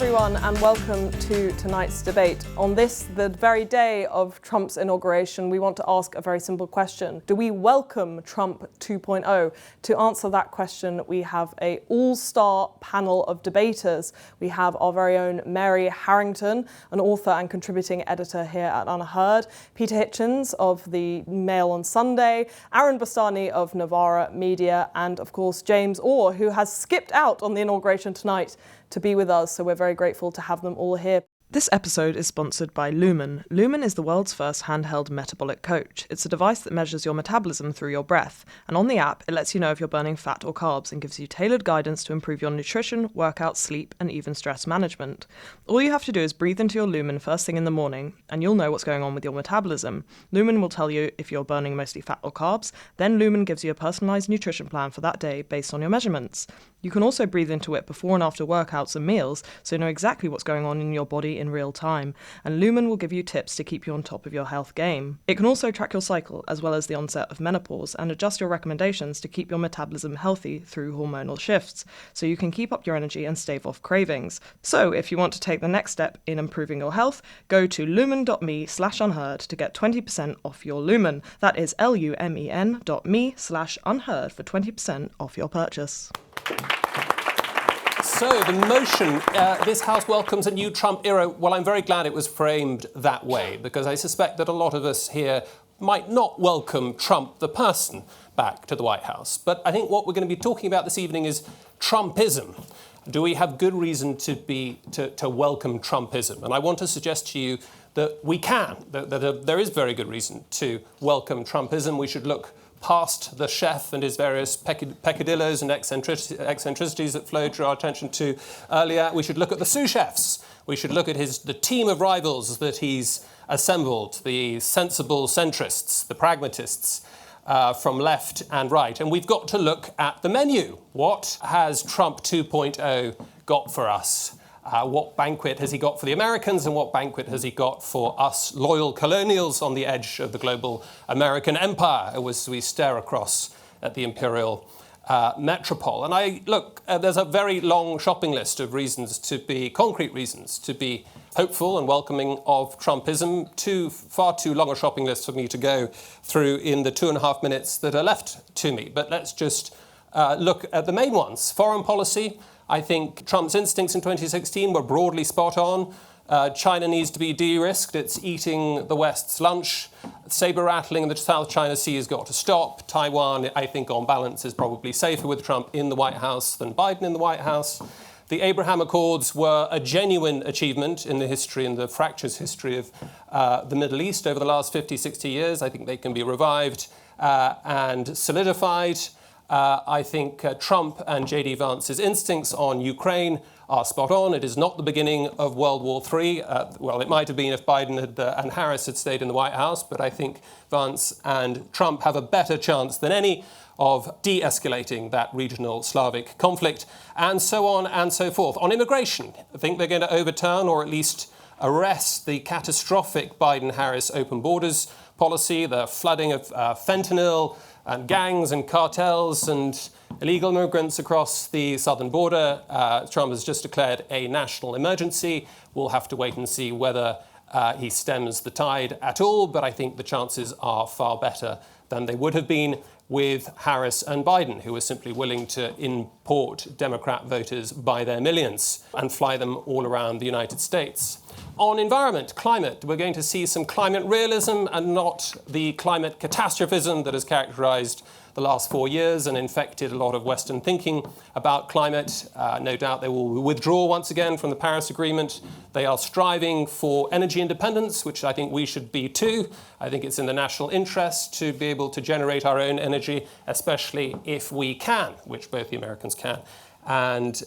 everyone, and welcome to tonight's debate. On this, the very day of Trump's inauguration, we want to ask a very simple question. Do we welcome Trump 2.0? To answer that question, we have an all-star panel of debaters. We have our very own Mary Harrington, an author and contributing editor here at UnHerd, Peter Hitchens of the Mail on Sunday, Aaron Bastani of Novara Media, and of course James Orr, who has skipped out on the inauguration tonight to be with us, so we're very grateful to have them all here. This episode is sponsored by Lumen. Lumen is the world's first handheld metabolic coach. It's a device that measures your metabolism through your breath, and on the app, it lets you know if you're burning fat or carbs and gives you tailored guidance to improve your nutrition, workout, sleep, and even stress management. All you have to do is breathe into your Lumen first thing in the morning, and you'll know what's going on with your metabolism. Lumen will tell you if you're burning mostly fat or carbs, then Lumen gives you a personalised nutrition plan for that day based on your measurements. You can also breathe into it before and after workouts and meals, so you know exactly what's going on in your body in real time, and Lumen will give you tips to keep you on top of your health game. It can also track your cycle, as well as the onset of menopause, and adjust your recommendations to keep your metabolism healthy through hormonal shifts, so you can keep up your energy and stave off cravings. So, if you want to take the next step in improving your health, go to lumen.me/unheard to get 20% off your Lumen. That is lumen.me/unheard for 20% off your purchase. So the motion, this House welcomes a new Trump era. Well, I'm very glad it was framed that way, because I suspect that a lot of us here might not welcome Trump, the person, back to the White House. But I think what we're going to be talking about this evening is Trumpism. Do we have good reason to welcome Trumpism? And I want to suggest to you that we can, that there is very good reason to welcome Trumpism. We should look past the chef and his various peccadillos and eccentricities that Flo drew our attention to earlier. We should look at the sous chefs. We should look at the team of rivals that he's assembled, the sensible centrists, the pragmatists from left and right. And we've got to look at the menu. What has Trump 2.0 got for us? What banquet has he got for the Americans, and what banquet has he got for us loyal colonials on the edge of the global American empire as we stare across at the imperial metropole? And there's a very long shopping list of concrete reasons to be hopeful and welcoming of Trumpism. Far too long a shopping list for me to go through in the 2.5 minutes that are left to me. But let's just look at the main ones. Foreign policy. I think Trump's instincts in 2016 were broadly spot on. China needs to be de-risked. It's eating the West's lunch. Saber rattling in the South China Sea has got to stop. Taiwan, I think, on balance, is probably safer with Trump in the White House than Biden in the White House. The Abraham Accords were a genuine achievement in the fractious history of the Middle East over the last 50, 60 years. I think they can be revived and solidified. I think Trump and J.D. Vance's instincts on Ukraine are spot on. It is not the beginning of World War III. Well, it might have been if Biden and Harris had stayed in the White House, but I think Vance and Trump have a better chance than any of de-escalating that regional Slavic conflict, and so on and so forth. On immigration, I think they're going to overturn or at least arrest the catastrophic Biden-Harris open borders policy, the flooding of fentanyl, and gangs and cartels and illegal immigrants across the southern border. Trump has just declared a national emergency. We'll have to wait and see whether he stems the tide at all, but I think the chances are far better than they would have been with Harris and Biden, who were simply willing to import Democrat voters by their millions and fly them all around the United States. On environment, climate, we're going to see some climate realism and not the climate catastrophism that has characterized the last 4 years and infected a lot of Western thinking about climate. No doubt they will withdraw once again from the Paris Agreement. They are striving for energy independence, which I think we should be too. I think it's in the national interest to be able to generate our own energy, especially if we can, which both the Americans can and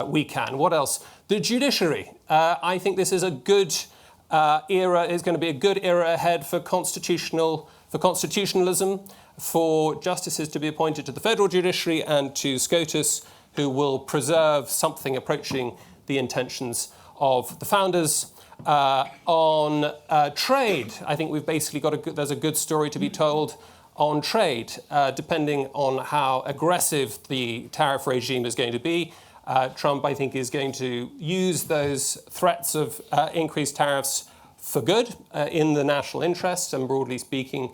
we can. What else? The judiciary. I think this is a good era, is going to be a good era ahead for constitutionalism, for justices to be appointed to the federal judiciary and to SCOTUS, who will preserve something approaching the intentions of the founders. On trade, I think we've basically there's a good story to be told on trade, depending on how aggressive the tariff regime is going to be. Trump, I think, is going to use those threats of increased tariffs for good in the national interest, and broadly speaking,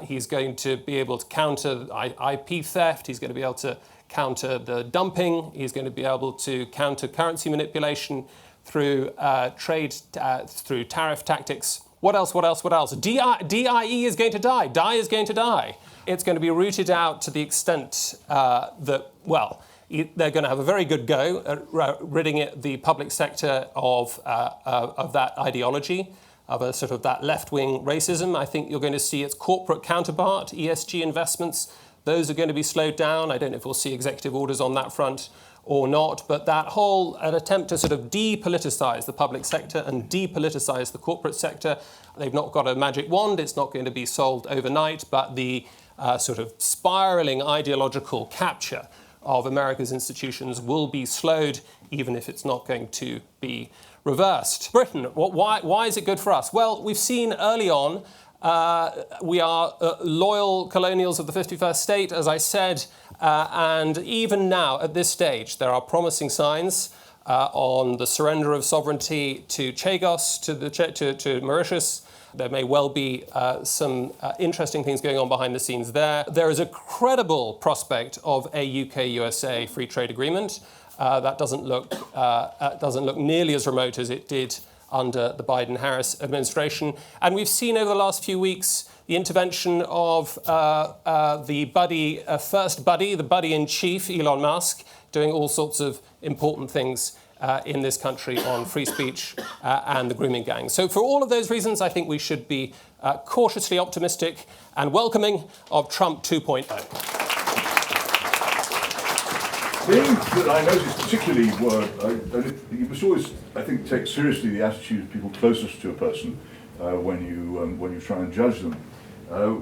he's going to be able to counter IP theft, he's going to be able to counter the dumping, he's going to be able to counter currency manipulation through through tariff tactics. What else? DIE is going to die. DIE is going to die. It's going to be rooted out to the extent that, well, they're going to have a very good go at ridding the public sector of that ideology, of a sort of that left-wing racism. I think you're going to see its corporate counterpart, ESG investments. Those are going to be slowed down. I don't know if we'll see executive orders on that front or not, but that whole an attempt to sort of depoliticize the public sector and depoliticize the corporate sector. They've not got a magic wand. It's not going to be solved overnight, but the sort of spiraling ideological capture of America's institutions will be slowed, even if it's not going to be reversed. Britain, why is it good for us? Well, we've seen early on we are loyal colonials of the 51st state, as I said, and even now, at this stage, there are promising signs on the surrender of sovereignty to Chagos, to Mauritius. There may well be some interesting things going on behind the scenes there. There is a credible prospect of a UK-USA free trade agreement. That doesn't look nearly as remote as it did under the Biden-Harris administration. And we've seen over the last few weeks the intervention of the first buddy, the buddy-in-chief, Elon Musk, doing all sorts of important things in this country on free speech and the grooming gang. So for all of those reasons, I think we should be cautiously optimistic and welcoming of Trump 2.0. Things that I noticed particularly were, you must always, I think, take seriously the attitude of people closest to a person when you try and judge them.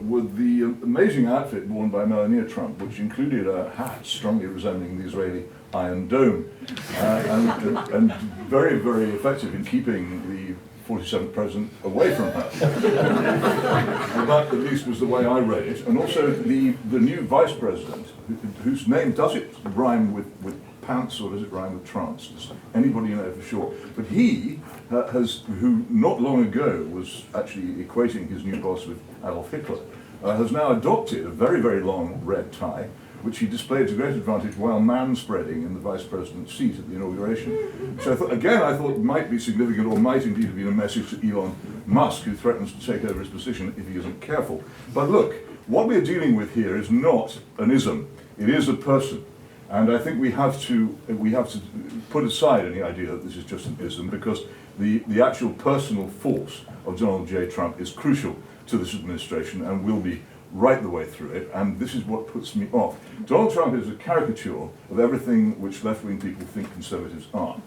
With the amazing outfit worn by Melania Trump, which included a hat strongly resembling the Israeli Iron Dome, and very, very effective in keeping the 47th president away from her. And that, at least, was the way I read it. And also the new vice president, whose name, does it rhyme with pants or does it rhyme with trance? Does anybody know for sure? But he who not long ago was actually equating his new boss with Adolf Hitler, has now adopted a very, very long red tie, which he displayed to great advantage while man-spreading in the vice president's seat at the inauguration. Which I thought might be significant, or might indeed have been a message to Elon Musk, who threatens to take over his position if he isn't careful. But look, what we're dealing with here is not an ism, it is a person. And I think we have to put aside any idea that this is just an ism, because the actual personal force of Donald J. Trump is crucial to this administration and will be right the way through it, and this is what puts me off. Donald Trump is a caricature of everything which left-wing people think conservatives are.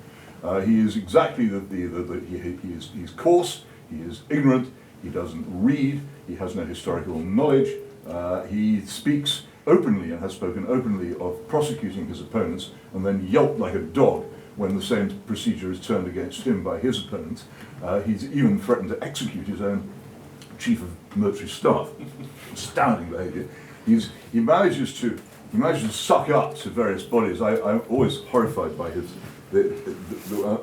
He is exactly he's coarse, he is ignorant, he doesn't read, he has no historical knowledge, he speaks openly and has spoken openly of prosecuting his opponents and then yelped like a dog when the same procedure is turned against him by his opponents. He's even threatened to execute his own chief of military staff. Astounding behaviour. He manages to suck up to various bodies. I'm always horrified by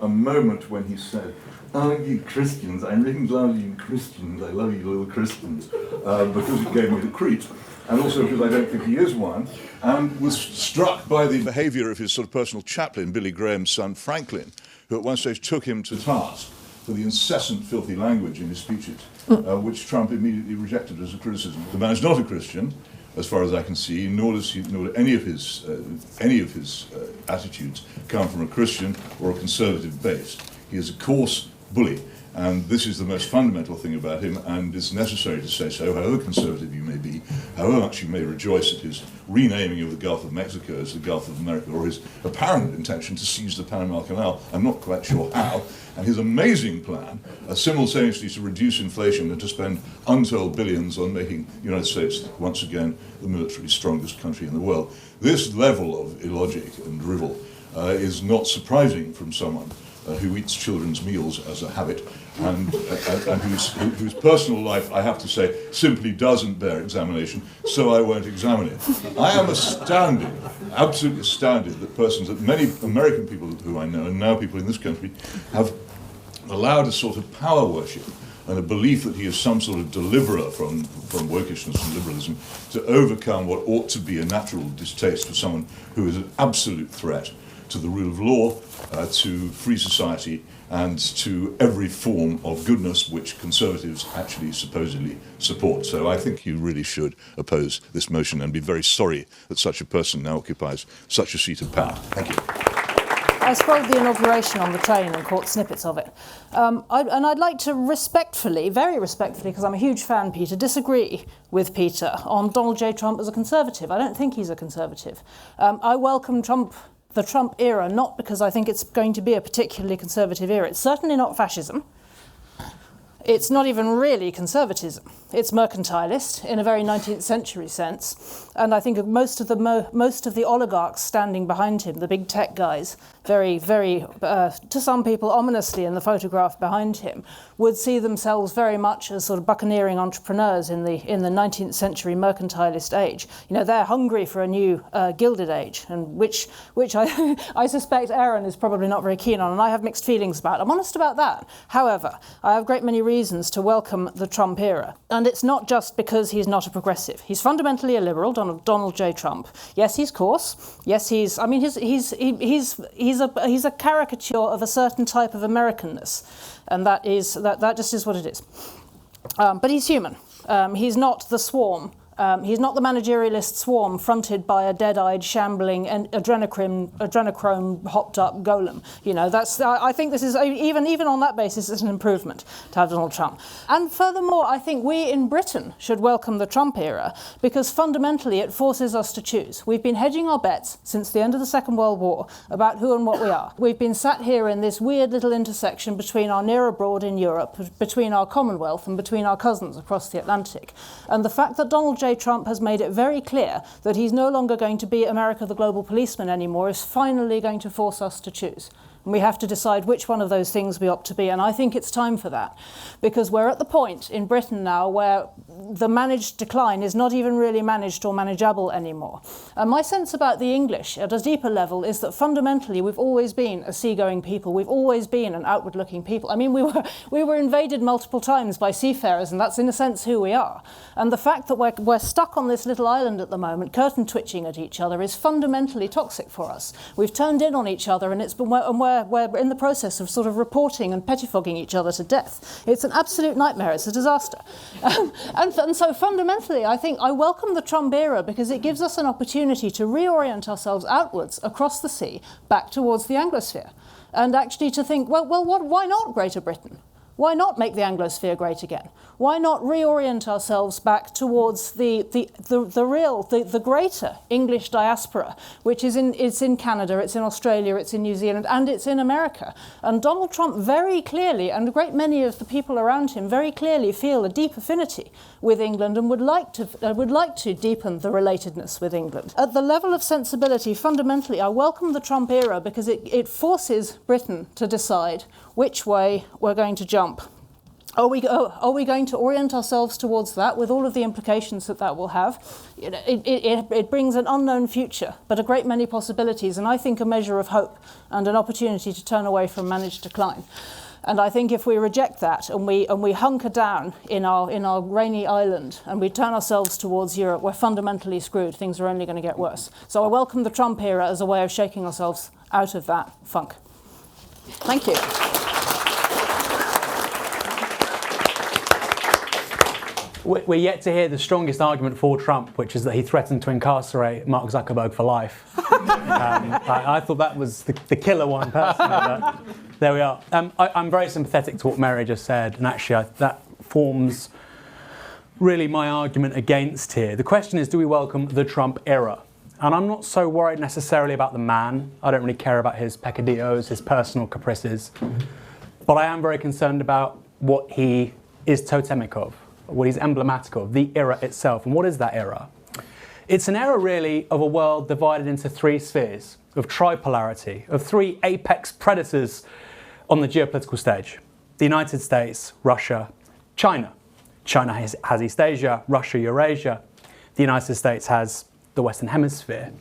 a moment when he said, "Oh, you Christians, I'm really glad you Christians, I love you little Christians," because it gave me the creeps. And also because I don't think he is one, and was struck by the behaviour of his sort of personal chaplain, Billy Graham's son Franklin, who at one stage took him to task for the incessant filthy language in his speeches, which Trump immediately rejected as a criticism. The man is not a Christian, as far as I can see, nor do any of his attitudes come from a Christian or a conservative base. He is a coarse bully, and this is the most fundamental thing about him, and it's necessary to say so, however conservative you may be, however much you may rejoice at his renaming of the Gulf of Mexico as the Gulf of America, or his apparent intention to seize the Panama Canal, I'm not quite sure how, and his amazing plan, simultaneously to reduce inflation and to spend untold billions on making the United States once again the militarily strongest country in the world. This level of illogic and drivel is not surprising from someone who eats children's meals as a habit, and whose personal life, I have to say, simply doesn't bear examination, so I won't examine it. I am astounded, absolutely astounded, that many American people who I know, and now people in this country, have allowed a sort of power worship and a belief that he is some sort of deliverer from wokeishness and liberalism to overcome what ought to be a natural distaste for someone who is an absolute threat to the rule of law, to free society, and to every form of goodness which conservatives actually supposedly support. So I think you really should oppose this motion and be very sorry that such a person now occupies such a seat of power. Thank you. I scrolled the inauguration on the train and caught snippets of it. I'd like to respectfully, very respectfully, because I'm a huge fan, Peter, disagree with Peter on Donald J. Trump as a conservative. I don't think he's a conservative. I welcome the Trump era, not because I think it's going to be a particularly conservative era. It's certainly not fascism. It's not even really conservatism. It's mercantilist in a very 19th century sense. And I think most of the oligarchs standing behind him, the big tech guys, very, very, to some people ominously in the photograph behind him, would see themselves very much as sort of buccaneering entrepreneurs in the 19th century mercantilist age. You know, they're hungry for a new Gilded Age, and which I suspect Aaron is probably not very keen on, and I have mixed feelings about. I'm honest about that. However, I have a great many reasons to welcome the Trump era. And it's not just because he's not a progressive. He's fundamentally a liberal, Donald J. Trump. Yes, he's coarse. Yes, he's a caricature of a certain type of Americanness, and that just is what it is. But he's human. He's not the swarm. He's not the managerialist swarm fronted by a dead-eyed, shambling, and adrenochrome hopped-up golem. You know, I think this is even on that basis, it's an improvement to have Donald Trump. And furthermore, I think we in Britain should welcome the Trump era because fundamentally it forces us to choose. We've been hedging our bets since the end of the Second World War about who and what we are. We've been sat here in this weird little intersection between our near abroad in Europe, between our Commonwealth, and between our cousins across the Atlantic. And the fact that Donald J. Trump has made it very clear that he's no longer going to be America the global policeman anymore is finally going to force us to choose. And we have to decide which one of those things we opt to be. And I think it's time for that. Because we're at the point in Britain now where the managed decline is not even really managed or manageable anymore. And my sense about the English at a deeper level is that fundamentally we've always been a seagoing people. We've always been an outward-looking people. I mean, we were invaded multiple times by seafarers, and that's in a sense who we are. And the fact that we're stuck on this little island at the moment, curtain twitching at each other, is fundamentally toxic for us. We've turned in on each other, and we're in the process of sort of reporting and pettifogging each other to death. It's an absolute nightmare. It's a disaster. And so fundamentally, I think I welcome the Trump era because it gives us an opportunity to reorient ourselves outwards across the sea back towards the Anglosphere and actually to think, why not Greater Britain? Why not make the Anglosphere great again? Why not reorient ourselves back towards the greater English diaspora, which it's in Canada, it's in Australia, it's in New Zealand, and it's in America. And Donald Trump very clearly, and a great many of the people around him very clearly feel a deep affinity with England and would like to deepen the relatedness with England. At the level of sensibility, fundamentally, I welcome the Trump era because it forces Britain to decide which way we're going to jump. Are we going to orient ourselves towards that with all of the implications that will have? It brings an unknown future, but a great many possibilities, and I think a measure of hope and an opportunity to turn away from managed decline. And I think if we reject that and we hunker down in our rainy island and we turn ourselves towards Europe, we're fundamentally screwed. Things are only going to get worse. So I welcome the Trump era as a way of shaking ourselves out of that funk. Thank you. We're yet to hear the strongest argument for Trump, which is that he threatened to incarcerate Mark Zuckerberg for life. I thought that was the killer one, personally, but there we are. I'm very sympathetic to what Mary just said, and actually that forms really my argument against here. The question is, do we welcome the Trump era? And I'm not so worried necessarily about the man. I don't really care about his peccadillos, his personal caprices. But I am very concerned about what he is totemic of, what he's emblematic of, the era itself. And what is that era? It's an era really of a world divided into three spheres, of tripolarity, of three apex predators on the geopolitical stage. The United States, Russia, China. China has East Asia, Russia, Eurasia. The United States has the Western Hemisphere.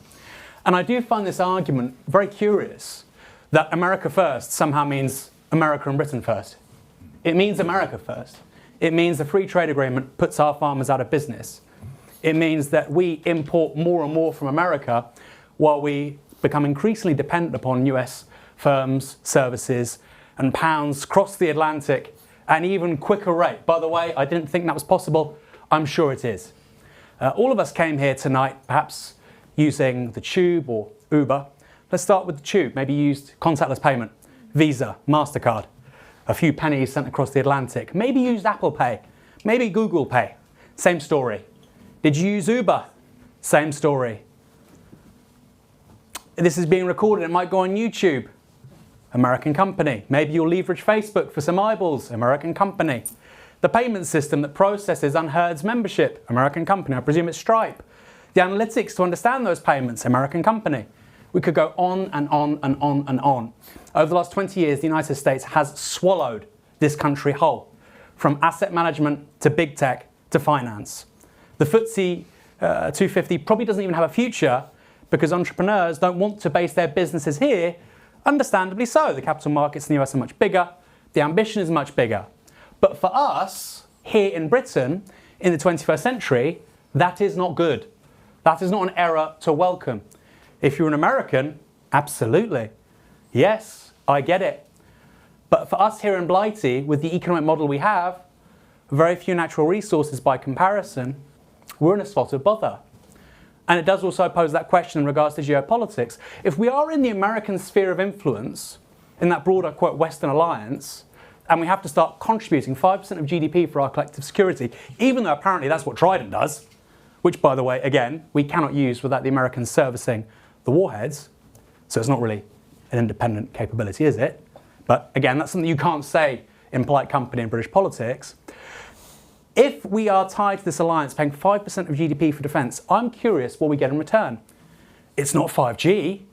And I do find this argument very curious, that America first somehow means America and Britain first. It means America first. It means the free trade agreement puts our farmers out of business. It means that we import more and more from America while we become increasingly dependent upon US firms, services, and pounds cross the Atlantic at an even quicker rate. By the way, I didn't think that was possible. I'm sure it is. All of us came here tonight, perhaps using the Tube or Uber. Let's start with the Tube. Maybe you used contactless payment, Visa, MasterCard, a few pennies sent across the Atlantic. Maybe you used Apple Pay, maybe Google Pay. Same story. Did you use Uber? Same story. This is being recorded. It might go on YouTube. American company. Maybe you'll leverage Facebook for some eyeballs. American company. The payment system that processes UnHerd's membership. American company. I presume it's Stripe. The analytics to understand those payments. American company. We could go on and on and on and on. Over the last 20 years, the United States has swallowed this country whole, from asset management to big tech to finance. The FTSE 250 probably doesn't even have a future because entrepreneurs don't want to base their businesses here. Understandably so. The capital markets in the US are much bigger. The ambition is much bigger. But for us, here in Britain, in the 21st century, that is not good. That is not an era to welcome. If you're an American, absolutely. Yes, I get it. But for us here in Blighty, with the economic model we have, very few natural resources by comparison, we're in a spot of bother. And it does also pose that question in regards to geopolitics. If we are in the American sphere of influence, in that broader, quote, Western alliance, and we have to start contributing 5% of GDP for our collective security, even though apparently that's what Trident does, which, by the way, again, we cannot use without the Americans servicing the warheads, so it's not really an independent capability, is it? But again, that's something you can't say in polite company in British politics. If we are tied to this alliance paying 5% of GDP for defence, I'm curious what we get in return. It's not 5G.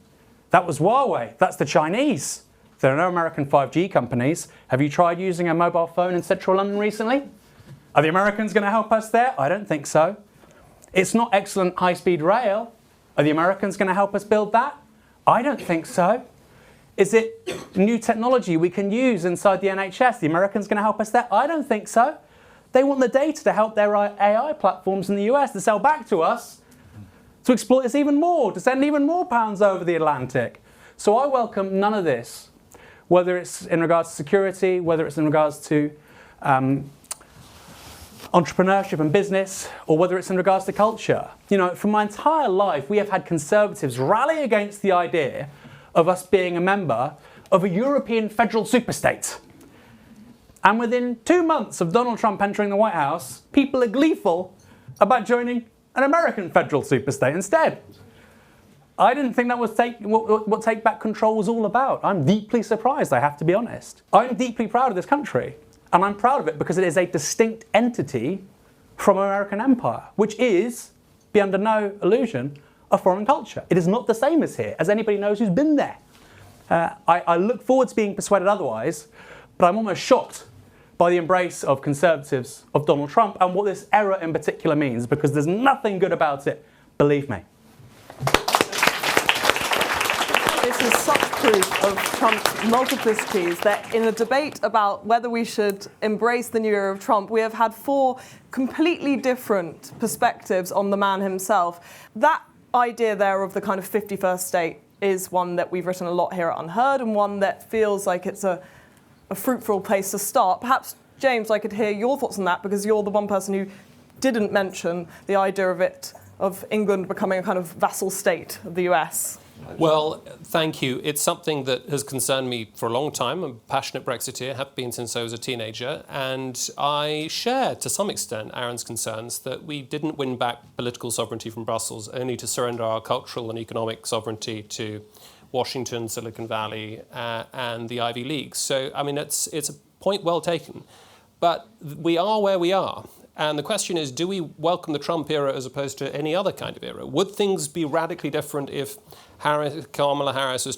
That was Huawei. That's the Chinese. There are no American 5G companies. Have you tried using a mobile phone in central London recently? Are the Americans going to help us there? I don't think so. It's not excellent high-speed rail. Are the Americans going to help us build that? I don't think so. Is it new technology we can use inside the NHS? The Americans going to help us there? I don't think so. They want the data to help their AI platforms in the US to sell back to us, to exploit us even more, to send even more pounds over the Atlantic. So I welcome none of this, whether it's in regards to security, whether it's in regards to entrepreneurship and business, or whether it's in regards to culture. You know, for my entire life, we have had conservatives rally against the idea of us being a member of a European federal superstate. And within 2 months of Donald Trump entering the White House, people are gleeful about joining an American federal superstate instead. I didn't think that was what Take Back Control was all about. I'm deeply surprised, I have to be honest. I'm deeply proud of this country. And I'm proud of it because it is a distinct entity from American empire, which is, be under no illusion, a foreign culture. It is not the same as here, as anybody knows who's been there. I look forward to being persuaded otherwise, but I'm almost shocked by the embrace of conservatives of Donald Trump and what this era in particular means, because there's nothing good about it, believe me. This is such proof of Trump's multiplicities that in a debate about whether we should embrace the new era of Trump, we have had 4 completely different perspectives on the man himself. That idea there of the kind of 51st state is one that we've written a lot here at UnHerd, and one that feels like it's a fruitful place to start. Perhaps, James, I could hear your thoughts on that, because you're the one person who didn't mention the idea of England becoming a kind of vassal state of the US. Well, thank you. It's something that has concerned me for a long time. I'm a passionate Brexiteer, have been since I was a teenager, and I share to some extent Aaron's concerns that we didn't win back political sovereignty from Brussels only to surrender our cultural and economic sovereignty to Washington, Silicon Valley, and the Ivy League. So, I mean, it's a point well taken. But we are where we are. And the question is, do we welcome the Trump era as opposed to any other kind of era? Would things be radically different if Kamala Harris was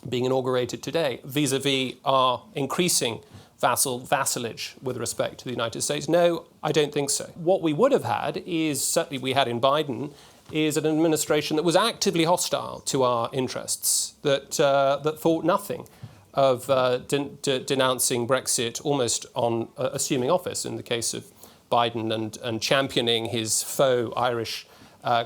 being inaugurated today, vis-a-vis our increasing vassalage with respect to the United States? No, I don't think so. What we would have had is, certainly we had in Biden, is an administration that was actively hostile to our interests, that thought nothing of denouncing Brexit almost on assuming office in the case of Biden and championing his faux Irish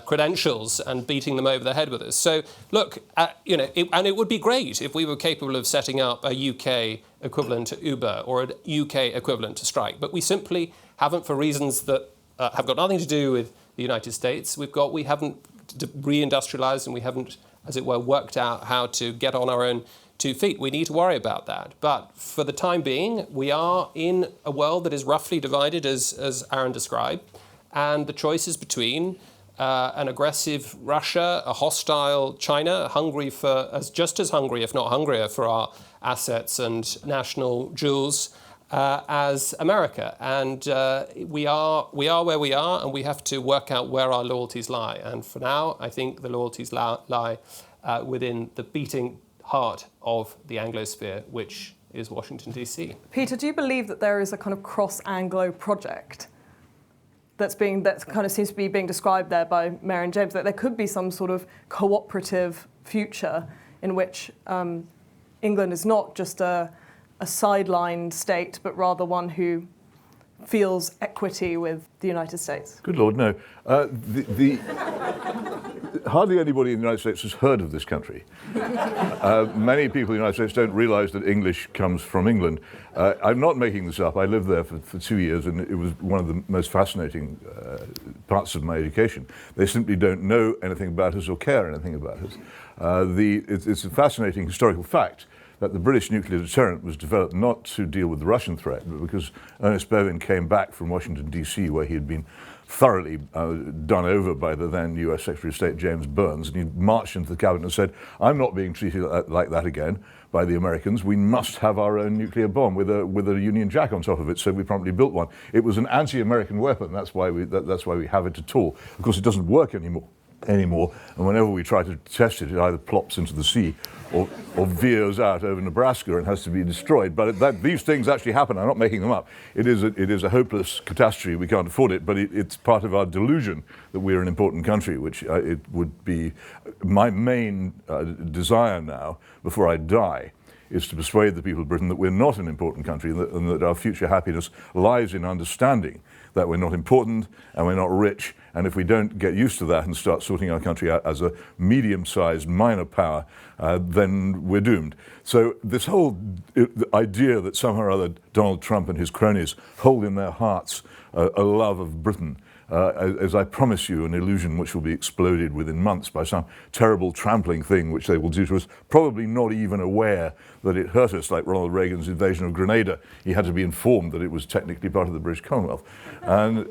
credentials and beating them over the head with us. So look, and it would be great if we were capable of setting up a UK equivalent to Uber or a UK equivalent to Strike, but we simply haven't, for reasons that have got nothing to do with the United States. We haven't reindustrialized, and we haven't, as it were, worked out how to get on our own 2 feet. We need to worry about that. But for the time being, we are in a world that is roughly divided, as Aaron described, and the choice is between an aggressive Russia, a hostile China, just as hungry, if not hungrier, for our assets and national jewels as America. And we are where we are, and we have to work out where our loyalties lie. And for now, I think the loyalties lie within the beating heart of the Anglosphere, which is Washington, D.C. Peter, do you believe that there is a kind of cross-Anglo project that kind of seems to be being described there by Mary and James, that there could be some sort of cooperative future in which England is not just a sidelined state, but rather one who feels equity with the United States? Good Lord, no. Hardly anybody in the United States has heard of this country. Many people in the United States don't realise that English comes from England. I'm not making this up. I lived there for 2 years, and it was one of the most fascinating parts of my education. They simply don't know anything about us or care anything about us. It's a fascinating historical fact that the British nuclear deterrent was developed not to deal with the Russian threat, but because Ernest Bevin came back from Washington, D.C., where he had been thoroughly done over by the then US Secretary of State James Burns, and he marched into the cabinet and said, I'm not being treated like that again by the Americans. We must have our own nuclear bomb with a Union Jack on top of it. So we promptly built one. It was an anti-American weapon. That's why we have it at all. Of course, it doesn't work anymore. And whenever we try to test it, it either plops into the sea or veers out over Nebraska and has to be destroyed. But these things actually happen. I'm not making them up. It is a hopeless catastrophe. We can't afford it, but it's part of our delusion that we're an important country, which it would be my main desire now, before I die, is to persuade the people of Britain that we're not an important country, and that our future happiness lies in understanding that we're not important and we're not rich. And if we don't get used to that and start sorting our country out as a medium-sized minor power, then we're doomed. So this whole idea that somehow or other Donald Trump and his cronies hold in their hearts a love of Britain, as I promise you, an illusion which will be exploded within months by some terrible trampling thing which they will do to us, probably not even aware that it hurt us, like Ronald Reagan's invasion of Grenada. He had to be informed that it was technically part of the British Commonwealth. And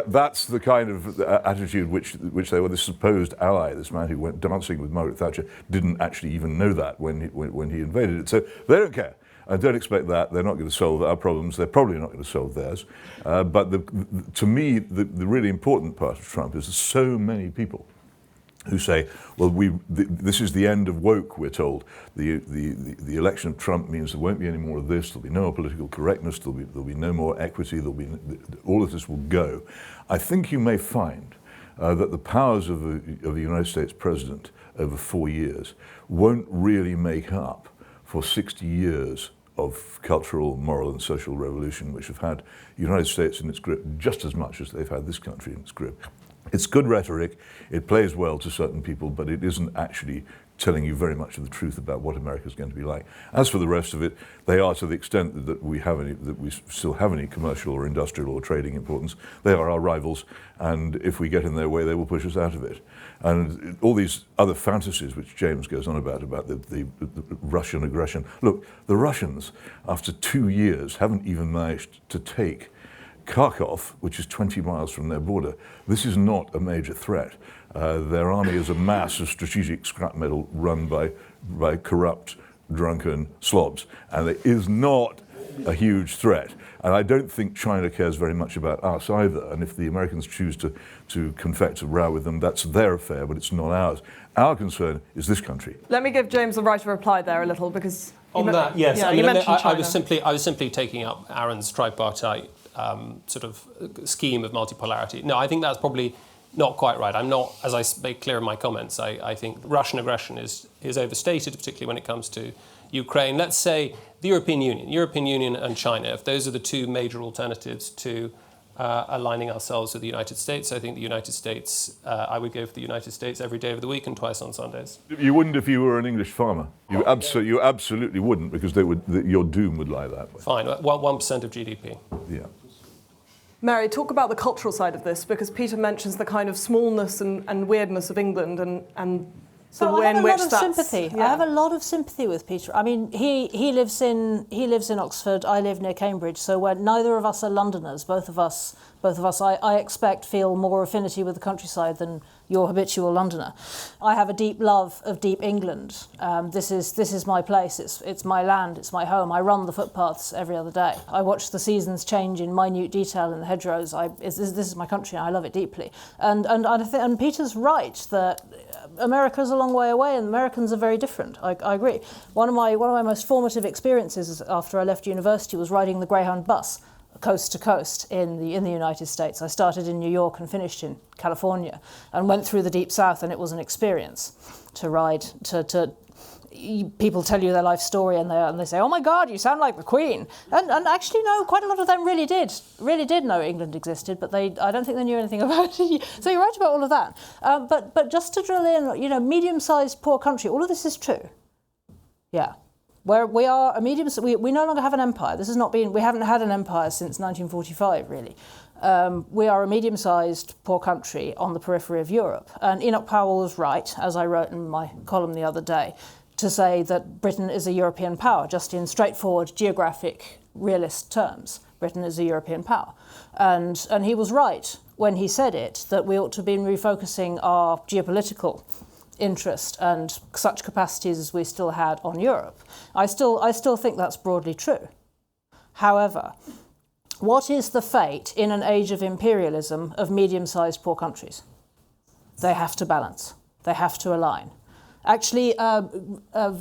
that's the kind of attitude which they were, this supposed ally, this man who went dancing with Margaret Thatcher, didn't actually even know that when he invaded it. So they don't care. I don't expect that. They're not going to solve our problems. They're probably not going to solve theirs. But to me, the really important part of Trump is there's so many people who say, well, this is the end of woke, we're told. The election of Trump means there won't be any more of this. There'll be no more political correctness. There'll be no more equity. All of this will go. I think you may find that the powers of the United States president over 4 years won't really make up for 60 years of cultural, moral and social revolution, which have had the United States in its grip just as much as they've had this country in its grip. It's good rhetoric, it plays well to certain people, but it isn't actually telling you very much of the truth about what America's going to be like. As for the rest of it, they are, to the extent that we still have any commercial or industrial or trading importance, they are our rivals, and if we get in their way, they will push us out of it. And all these other fantasies which James goes on about the Russian aggression. Look, the Russians, after 2 years, haven't even managed to take Kharkov, which is 20 miles from their border. This is not a major threat. Their army is a mass of strategic scrap metal run by corrupt, drunken slobs. And it is not a huge threat. And I don't think China cares very much about us either. And if the Americans choose to confect a row with them, that's their affair, but it's not ours. Our concern is this country. Let me give James the right of reply there a little, because on that, yes. Yeah, I mean, you mentioned I China. was simply taking up Aaron's tripartite sort of scheme of multipolarity. No, I think that's probably not quite right. I'm not, as I made clear in my comments, I think Russian aggression is overstated, particularly when it comes to Ukraine. Let's say the European Union and China, if those are the two major alternatives to aligning ourselves with the United States, I think the United States, I would go for the United States every day of the week and twice on Sundays. You wouldn't if you were an English farmer. You absolutely wouldn't, because your doom would lie that way. Fine, 1% of GDP. Yeah. Mary, talk about the cultural side of this, because Peter mentions the kind of smallness and weirdness of England and the So way I have in a which lot of that's... sympathy. Yeah. I have a lot of sympathy with Peter. I mean, he lives in Oxford. I live near Cambridge. So neither of us are Londoners. Both of us, I expect, feel more affinity with the countryside than your habitual Londoner. I have a deep love of deep England. This is my place. It's my land. It's my home. I run the footpaths every other day. I watch the seasons change in minute detail in the hedgerows. This is my country, and I love it deeply. And Peter's right that America's a long way away, and Americans are very different. I agree. One of my most formative experiences after I left university was riding the Greyhound bus, coast to coast in the United States. I started in New York and finished in California, and went through the Deep South, and it was an experience to ride. People tell you their life story, and they say, "Oh my God, you sound like the Queen." And actually, no, quite a lot of them really did know England existed, but I don't think they knew anything about it. So you're right about all of that. But just to drill in, medium-sized poor country, all of this is true. Yeah. Where we are a medium, we no longer have an empire. We haven't had an empire since 1945, really. We are a medium-sized poor country on the periphery of Europe. And Enoch Powell was right, as I wrote in my column the other day, to say that Britain is a European power, just in straightforward geographic realist terms. Britain is a European power. And he was right when he said it, that we ought to be refocusing our geopolitical interest and such capacities as we still had on Europe. I still think that's broadly true. However, what is the fate in an age of imperialism of medium-sized poor countries? They have to balance. They have to align. Actually,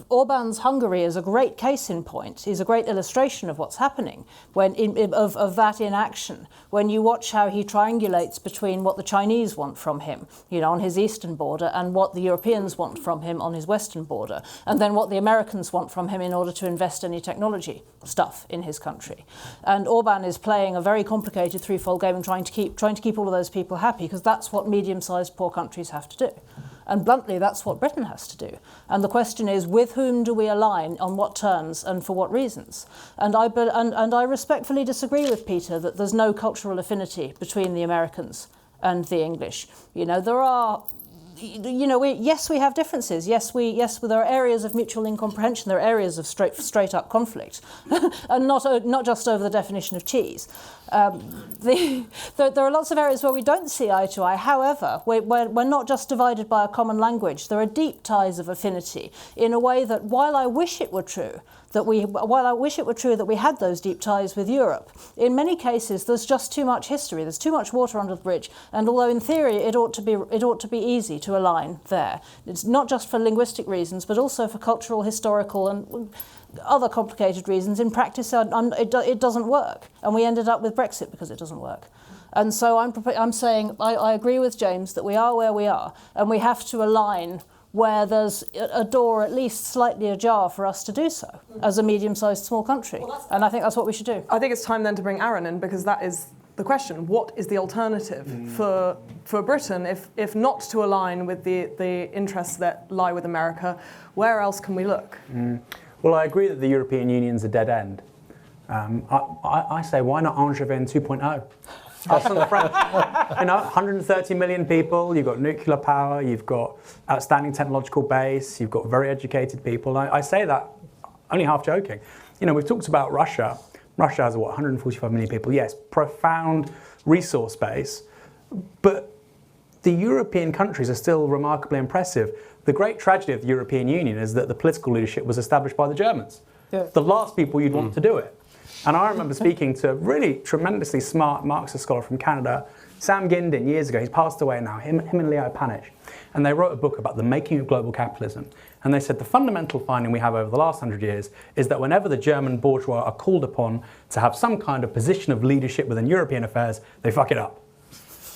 Orban's Hungary is a great case in point. He's a great illustration of what's happening of that in action. When you watch how he triangulates between what the Chinese want from him, on his eastern border, and what the Europeans want from him on his western border, and then what the Americans want from him in order to invest any technology stuff in his country. And Orban is playing a very complicated threefold game and trying to keep all of those people happy, because that's what medium-sized poor countries have to do. And bluntly, that's what Britain has to do. And the question is, with whom do we align, on what terms, and for what reasons? And I respectfully disagree with Peter that there's no cultural affinity between the Americans and the English. There are. Yes, we have differences. Yes, there are areas of mutual incomprehension. There are areas of straight up conflict, and not just over the definition of cheese. There are lots of areas where we don't see eye to eye. However, we're not just divided by a common language. There are deep ties of affinity in a way that, while I wish it were true that we had those deep ties with Europe, in many cases there's just too much history. There's too much water under the bridge. And although in theory it ought to be easy to align there, it's not just for linguistic reasons, but also for cultural, historical, and other complicated reasons. In practice, it doesn't work, and we ended up with Brexit because it doesn't work. And so I'm saying I agree with James that we are where we are, and we have to align where there's a door at least slightly ajar for us to do so as a medium-sized small country. And I think that's what we should do. I think it's time then to bring Aaron in, because that is the question. What is the alternative for Britain if not to align with the interests that lie with America? Where else can we look? Well, I agree that the European Union's a dead end. I say, why not Angevin 2.0? Us and the French. 130 million people, you've got nuclear power, you've got outstanding technological base, you've got very educated people. I say that only half joking. We've talked about Russia. Russia has, 145 million people. Yes, profound resource base. But the European countries are still remarkably impressive. The great tragedy of the European Union is that the political leadership was established by the Germans. Yeah. The last people you'd want to do it. And I remember speaking to a really tremendously smart Marxist scholar from Canada, Sam Gindin, years ago. He's passed away now, him and Leo Panitch. And they wrote a book about the making of global capitalism. And they said the fundamental finding we have over the last 100 years is that whenever the German bourgeois are called upon to have some kind of position of leadership within European affairs, they fuck it up.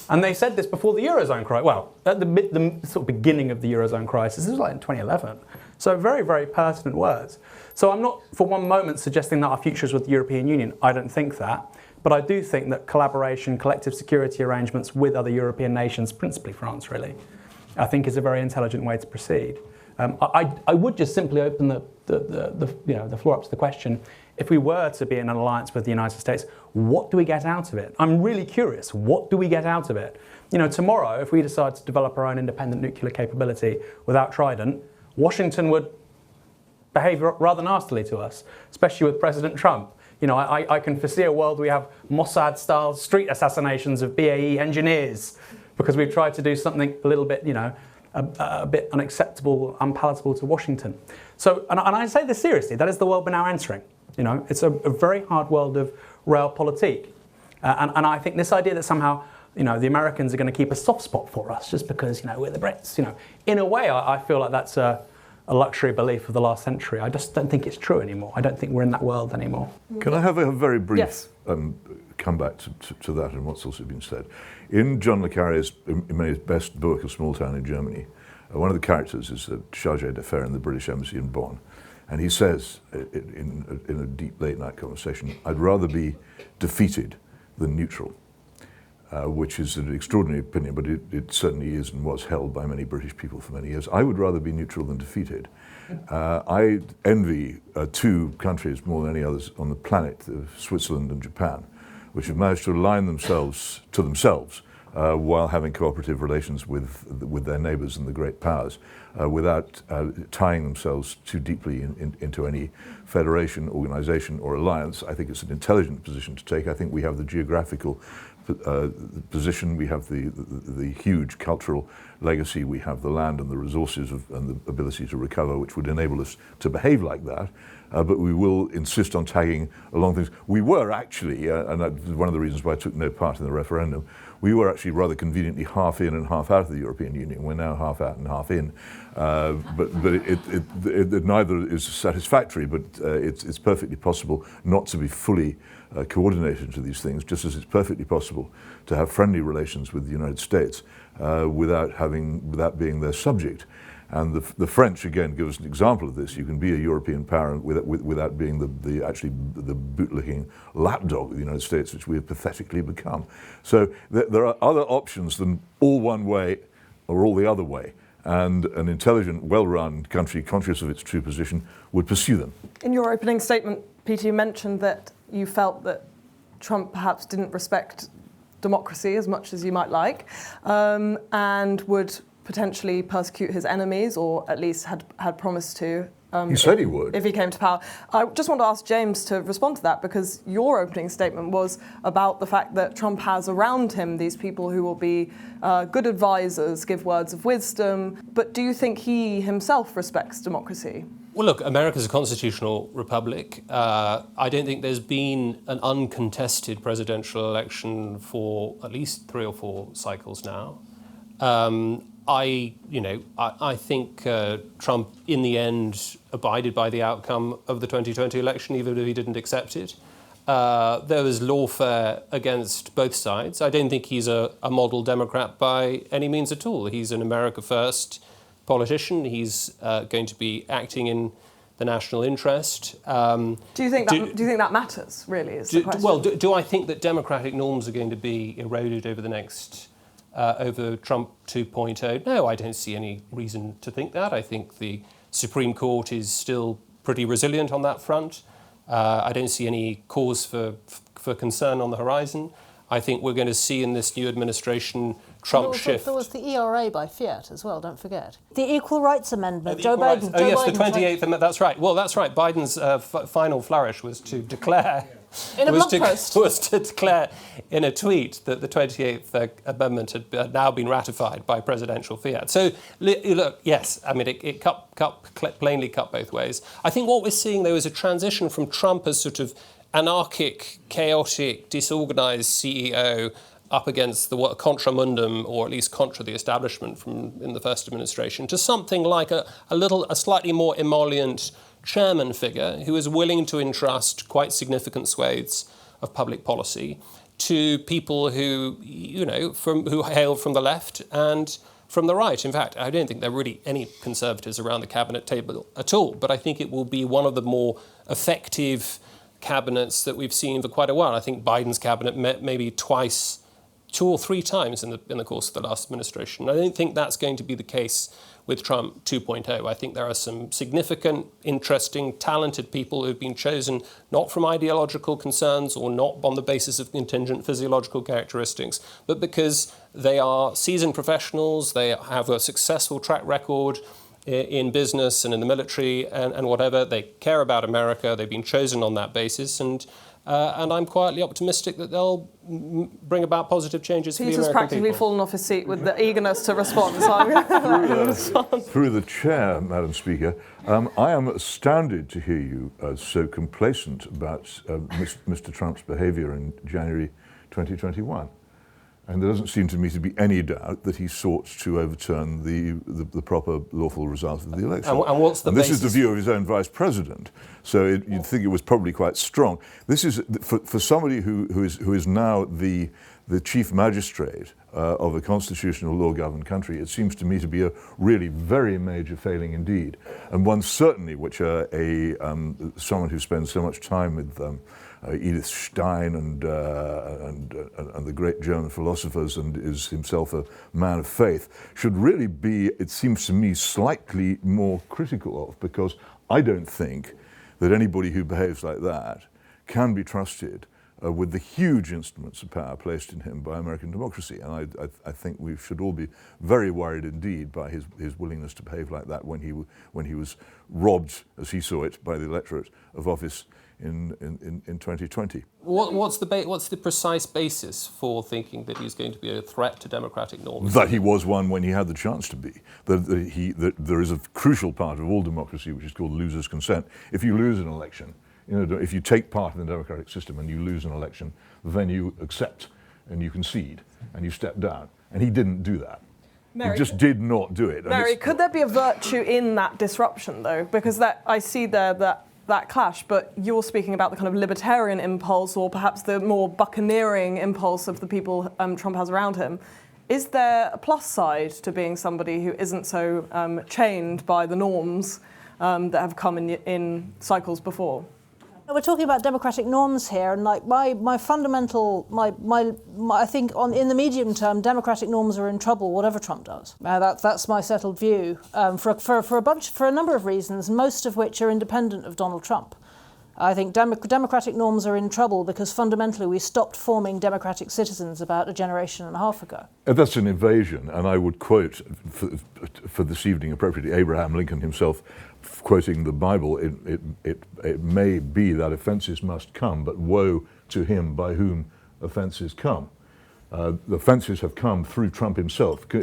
And they said this before the Eurozone crisis. Well, at the sort of beginning of the Eurozone crisis. This was like in 2011. So very, very pertinent words. So I'm not for one moment suggesting that our future is with the European Union. I don't think that. But I do think that collaboration, collective security arrangements with other European nations, principally France really, I think is a very intelligent way to proceed. I would just simply open the floor up to the question, if we were to be in an alliance with the United States, what do we get out of it? I'm really curious, what do we get out of it? Tomorrow, if we decide to develop our own independent nuclear capability without Trident, Washington would behave rather nastily to us, especially with President Trump. I can foresee a world where we have Mossad-style street assassinations of BAE engineers because we've tried to do something a little bit, a bit unacceptable, unpalatable to Washington. So, and I say this seriously, that is the world we're now entering. It's a very hard world of realpolitik. And I think this idea that somehow, the Americans are going to keep a soft spot for us just because, we're the Brits, in a way, I feel like that's a luxury belief of the last century. I just don't think it's true anymore. I don't think we're in that world anymore. Can I have a very brief Yes. comeback to that and what's also been said? In John le Carré's, in many his best book, A Small Town in Germany, one of the characters is a chargé d'affaires in the British Embassy in Bonn. And he says, in a deep late-night conversation, I'd rather be defeated than neutral, which is an extraordinary opinion, but it certainly is and was held by many British people for many years. I would rather be neutral than defeated. I envy two countries more than any others on the planet, Switzerland and Japan, which have managed to align themselves to themselves while having cooperative relations with their neighbours and the great powers, without tying themselves too deeply into any federation, organisation or alliance. I think it's an intelligent position to take. I think we have the geographical position, we have the huge cultural legacy, we have the land and the resources and the ability to recover, which would enable us to behave like that. But we will insist on tagging along things. We were actually, and that's one of the reasons why I took no part in the referendum, we were actually rather conveniently half in and half out of the European Union. We're now half out and half in. But it neither is satisfactory, but it's perfectly possible not to be fully coordinated to these things, just as it's perfectly possible to have friendly relations with the United States without being their subject. And the French, again, give us an example of this. You can be a European power without being the bootlicking lapdog of the United States, which we have pathetically become. So there are other options than all one way or all the other way. And an intelligent, well-run country, conscious of its true position, would pursue them. In your opening statement, Peter, you mentioned that you felt that Trump perhaps didn't respect democracy as much as you might like, and would potentially persecute his enemies, or at least had promised to. He said he would. If he came to power. I just want to ask James to respond to that, because your opening statement was about the fact that Trump has around him these people who will be good advisors, give words of wisdom. But do you think he himself respects democracy? Well, look, America's a constitutional republic. I don't think there's been an uncontested presidential election for at least 3 or 4 cycles now. I think Trump, in the end, abided by the outcome of the 2020 election, even if he didn't accept it. There was lawfare against both sides. I don't think he's a model Democrat by any means at all. He's an America First politician. He's going to be acting in the national interest. Do you think that matters, really, is the question? Well, do I think that democratic norms are going to be eroded over the next... over Trump 2.0? No, I don't see any reason to think that. I think the Supreme Court is still pretty resilient on that front. I don't see any cause for concern on the horizon. I think we're going to see in this new administration Trump shift. There was the ERA by Fiat as well, don't forget. The Equal Rights Amendment, Joe Biden. Oh, yes, the 28th Amendment, that's right. Well, that's right. Biden's final flourish was to declare... In a blog post. Was to declare in a tweet that the 28th Amendment had now been ratified by presidential fiat. So, look, yes, I mean, it plainly cut both ways. I think what we're seeing, though, is a transition from Trump as sort of anarchic, chaotic, disorganized CEO up against the contra mundum, or at least contra the establishment in the first administration, to something like a slightly more emollient chairman figure who is willing to entrust quite significant swathes of public policy to people who, who hail from the left and from the right. In fact, I don't think there are really any Conservatives around the cabinet table at all, but I think it will be one of the more effective cabinets that we've seen for quite a while. I think Biden's cabinet met maybe twice, 2 or 3 times in the course of the last administration. I don't think that's going to be the case with Trump 2.0. I think there are some significant, interesting, talented people who've been chosen not from ideological concerns or not on the basis of contingent physiological characteristics, but because they are seasoned professionals, they have a successful track record in business and in the military and whatever. They care about America. They've been chosen on that basis, and I'm quietly optimistic that they'll bring about positive changes for the American Peter's practically people. fallen off his seat with the eagerness to respond. So I'm going to respond. Through the chair, Madam Speaker, I am astounded to hear you so complacent about Mr. Trump's behaviour in January 2021. And there doesn't seem to me to be any doubt that he sought to overturn the proper lawful result of the election. And what's the and this basis? is the view of his own vice president. So you'd think it was probably quite strong. This is for somebody who is now the chief magistrate of a constitutional law-governed country. It seems to me to be a really very major failing indeed, and one certainly which someone who spends so much time with Edith Stein and the great German philosophers and is himself a man of faith, should really be, it seems to me, slightly more critical of, because I don't think that anybody who behaves like that can be trusted with the huge instruments of power placed in him by American democracy. And I think we should all be very worried indeed by his willingness to behave like that when he was robbed, as he saw it, by the electorate of office in 2020. What's the precise basis for thinking that he's going to be a threat to democratic norms? That he was one when he had the chance to be. That there is a crucial part of all democracy which is called loser's consent. If you lose an election, if you take part in the democratic system and you lose an election, then you accept and you concede and you step down. And he didn't do that. Mary, he just did not do it. Mary, could there be a virtue in that disruption, though? Because I see there that clash, but you're speaking about the kind of libertarian impulse or perhaps the more buccaneering impulse of the people Trump has around him. Is there a plus side to being somebody who isn't so chained by the norms that have come in cycles before? We're talking about democratic norms here, and like my fundamental, I think in the medium term, democratic norms are in trouble, whatever Trump does. That's my settled view for a number of reasons, most of which are independent of Donald Trump. I think democratic norms are in trouble because fundamentally we stopped forming democratic citizens about a generation and a half ago. That's an invasion, and I would quote for this evening appropriately Abraham Lincoln himself, quoting the Bible, it may be that offences must come, but woe to him by whom offences come. The offences have come through Trump himself. Do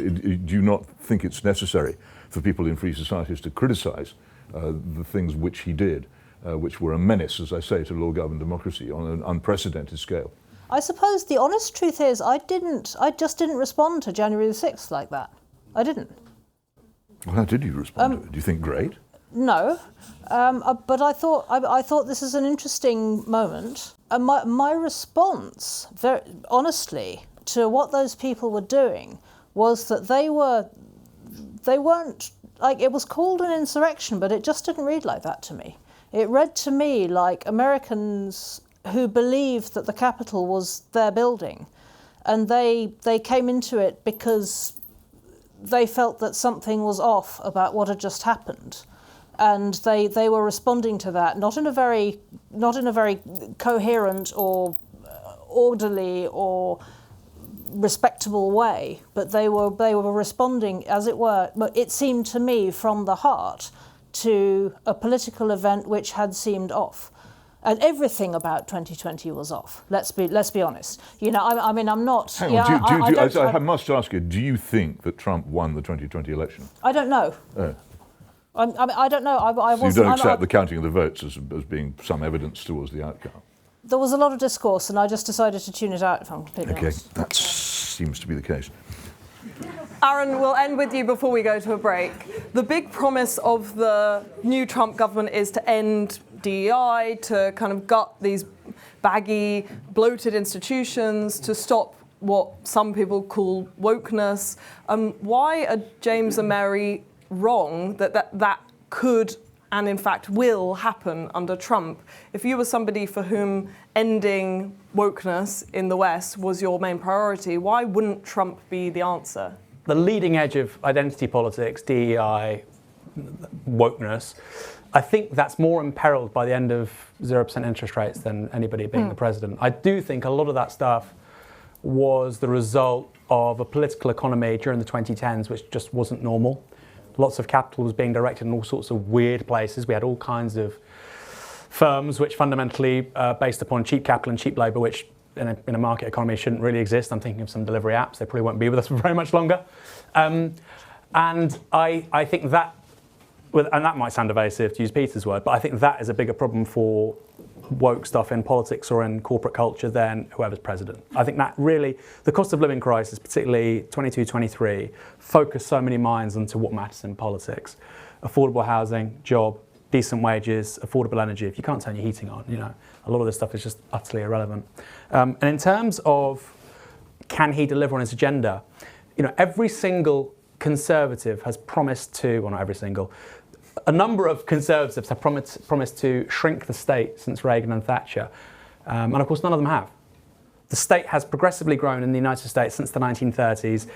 you not think it's necessary for people in free societies to criticise the things which he did, which were a menace, as I say, to law-governed democracy on an unprecedented scale? I suppose the honest truth is I just didn't respond to January the 6th like that. I didn't. Well, how did you respond to it? Do you think great? No, but I thought this is an interesting moment. And my response, very honestly, to what those people were doing was that they weren't, like, it was called an insurrection, but it just didn't read like that to me. It read to me like Americans who believed that the Capitol was their building, and they came into it because they felt that something was off about what had just happened. And they were responding to that, not in a very coherent or orderly or respectable way, but they were responding, as it were, it seemed to me, from the heart, to a political event which had seemed off. And everything about 2020 was off. Let's be honest. I mean, I'm not. Hang on. I must ask you: do you think that Trump won the 2020 election? I don't know. I don't know. So you don't accept the counting of the votes as being some evidence towards the outcome? there was a lot of discourse, and I just decided to tune it out, if I'm completely honest. That seems to be the case. Aaron, we'll end with you before we go to a break. The big promise of the new Trump government is to end DEI, to kind of gut these baggy, bloated institutions, to stop what some people call wokeness. Why are James and Mary wrong that could and in fact will happen under Trump? If you were somebody for whom ending wokeness in the West was your main priority, why wouldn't Trump be the answer? The leading edge of identity politics, DEI, wokeness, I think that's more imperiled by the end of 0% interest rates than anybody being the president. I do think a lot of that stuff was the result of a political economy during the 2010s which just wasn't normal. Lots of capital was being directed in all sorts of weird places. We had all kinds of firms which fundamentally based upon cheap capital and cheap labour, which in a market economy shouldn't really exist. I'm thinking of some delivery apps. They probably won't be with us for very much longer. And I think that, and that might sound evasive to use Peter's word, but I think that is a bigger problem for woke stuff in politics or in corporate culture than whoever's president. I think that really, the cost of living crisis, particularly 22, 23, focused so many minds onto what matters in politics. Affordable housing, job, decent wages, affordable energy. If you can't turn your heating on, a lot of this stuff is just utterly irrelevant. And in terms of can he deliver on his agenda, every single Conservative has promised to, well, not every single, a number of Conservatives have promised to shrink the state since Reagan and Thatcher. And of course, none of them have. The state has progressively grown in the United States since the 1930s.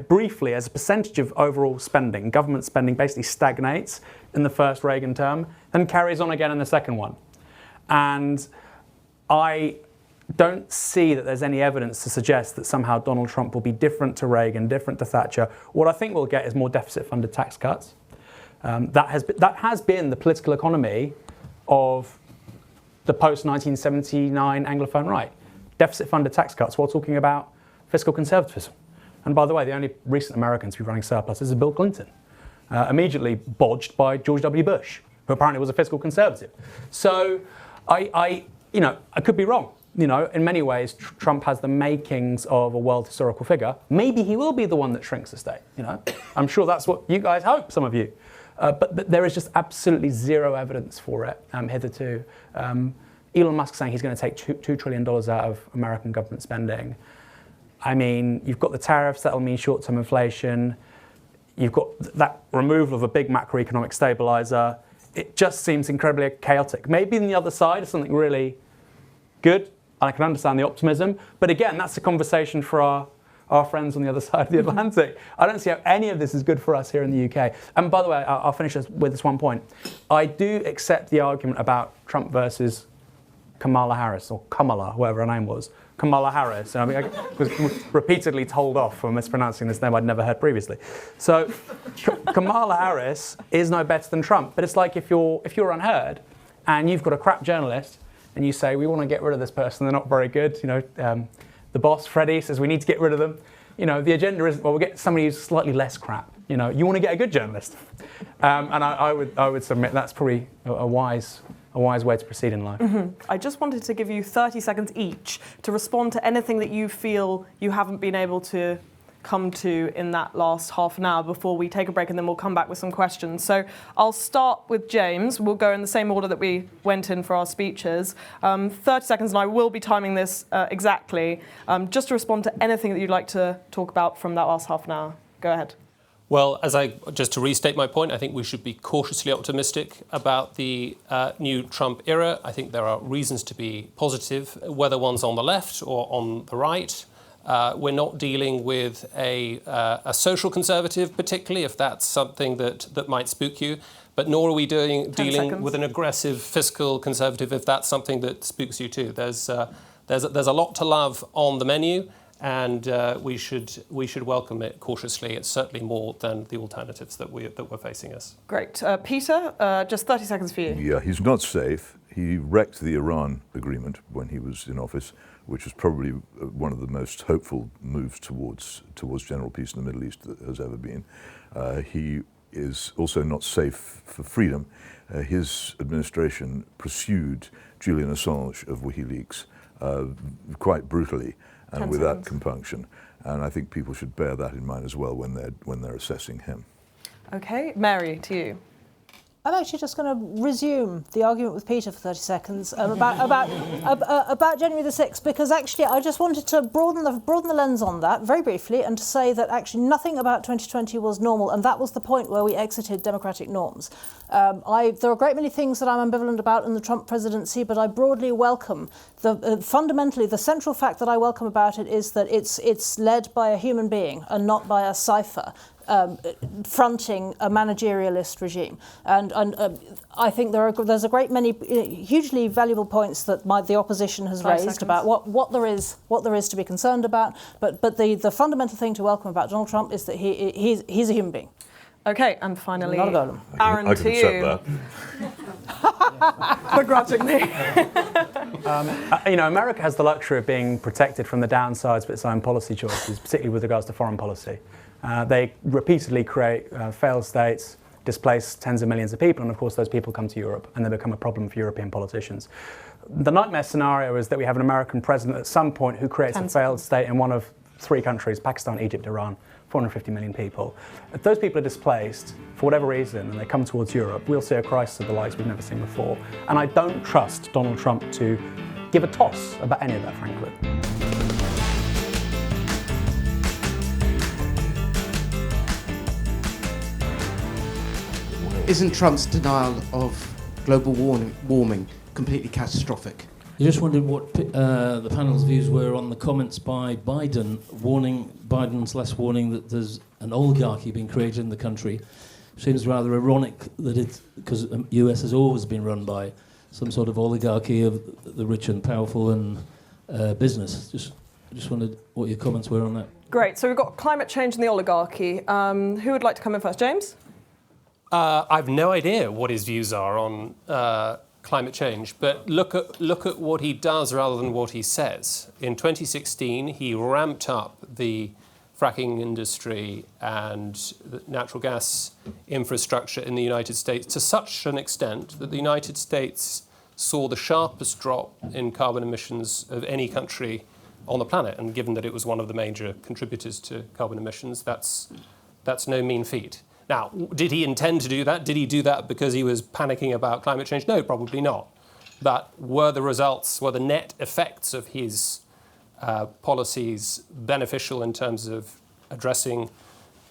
Briefly, as a percentage of overall spending, government spending basically stagnates in the first Reagan term, then carries on again in the second one. And I don't see that there's any evidence to suggest that somehow Donald Trump will be different to Reagan, different to Thatcher. What I think we'll get is more deficit-funded tax cuts. That has been the political economy of the post-1979 Anglophone right. Deficit-funded tax cuts while talking about fiscal conservatism. And by the way, the only recent American to be running surpluses is Bill Clinton, immediately bodged by George W. Bush, who apparently was a fiscal conservative. So I could be wrong. In many ways, Trump has the makings of a world historical figure. Maybe he will be the one that shrinks the state. I'm sure that's what you guys hope, some of you. But there is just absolutely zero evidence for it hitherto. Elon Musk saying he's going to take $2 trillion out of American government spending. I mean, you've got the tariffs, that'll mean short-term inflation. You've got that removal of a big macroeconomic stabilizer. It just seems incredibly chaotic. Maybe on the other side is something really good. I can understand the optimism. But again, that's a conversation for our friends on the other side of the Atlantic. I don't see how any of this is good for us here in the UK. And by the way, I'll finish with this one point. I do accept the argument about Trump versus Kamala Harris, or Kamala, whoever her name was. Kamala Harris. And I was repeatedly told off for mispronouncing this name I'd never heard previously. So Kamala Harris is no better than Trump. But it's like if you're UnHerd and you've got a crap journalist and you say, we want to get rid of this person, they're not very good. The boss, Freddie, says we need to get rid of them. The agenda isn't, well, we'll get somebody who's slightly less crap. You want to get a good journalist. And I would submit that's probably a wise way to proceed in life. Mm-hmm. I just wanted to give you 30 seconds each to respond to anything that you feel you haven't been able to come to in that last half an hour before we take a break, and then we'll come back with some questions. So I'll start with James. We'll go in the same order that we went in for our speeches. 30 seconds, and I will be timing this exactly, just to respond to anything that you'd like to talk about from that last half an hour. Go ahead. Well, just to restate my point, I think we should be cautiously optimistic about the new Trump era. I think there are reasons to be positive, whether one's on the left or on the right. We're not dealing with a social conservative, particularly, if that's something that might spook you. But nor are we dealing with an aggressive fiscal conservative, if that's something that spooks you too. There's a lot to love on the menu, and we should welcome it cautiously. It's certainly more than the alternatives that we're facing us. Great, Peter. Just 30 seconds for you. Yeah, he's not safe. He wrecked the Iran agreement when he was in office, which was probably one of the most hopeful moves towards general peace in the Middle East that has ever been. He is also not safe for freedom. His administration pursued Julian Assange of WikiLeaks quite brutally and without compunction. And I think people should bear that in mind as well when they're assessing him. Okay, Mary, to you. I'm actually just going to resume the argument with Peter for 30 seconds about January the 6th, because actually I just wanted to broaden the lens on that very briefly and to say that actually nothing about 2020 was normal, and that was the point where we exited democratic norms. There are a great many things that I'm ambivalent about in the Trump presidency, but I broadly welcome fundamentally the central fact that I welcome about it is that it's led by a human being and not by a cipher. Fronting a managerialist regime, and I think there's a great many hugely valuable points that the opposition has raised about what there is to be concerned about. But the fundamental thing to welcome about Donald Trump is that he's a human being. Okay, and finally, not a golem. Aaron, I to can you. accept Begrudgingly. America has the luxury of being protected from the downsides of its own policy choices, particularly with regards to foreign policy. They repeatedly create failed states, displace tens of millions of people, and of course those people come to Europe and they become a problem for European politicians. The nightmare scenario is that we have an American president at some point who creates a failed state in one of three countries, Pakistan, Egypt, Iran, 450 million people. If those people are displaced for whatever reason and they come towards Europe, we'll see a crisis of the likes we've never seen before. And I don't trust Donald Trump to give a toss about any of that, frankly. Isn't Trump's denial of global warming completely catastrophic? I just wondered what the panel's views were on the comments by Biden, Biden's last warning that there's an oligarchy being created in the country. Seems rather ironic that it's because the US has always been run by some sort of oligarchy of the rich and powerful and business. Just wondered what your comments were on that. Great. So we've got climate change and the oligarchy. Who would like to come in first? James? I've no idea what his views are on climate change, but look at what he does rather than what he says. In 2016, he ramped up the fracking industry and the natural gas infrastructure in the United States to such an extent that the United States saw the sharpest drop in carbon emissions of any country on the planet. And given that it was one of the major contributors to carbon emissions, that's no mean feat. Now, did he intend to do that? Did he do that because he was panicking about climate change? No, probably not. But were the net effects of his policies beneficial in terms of addressing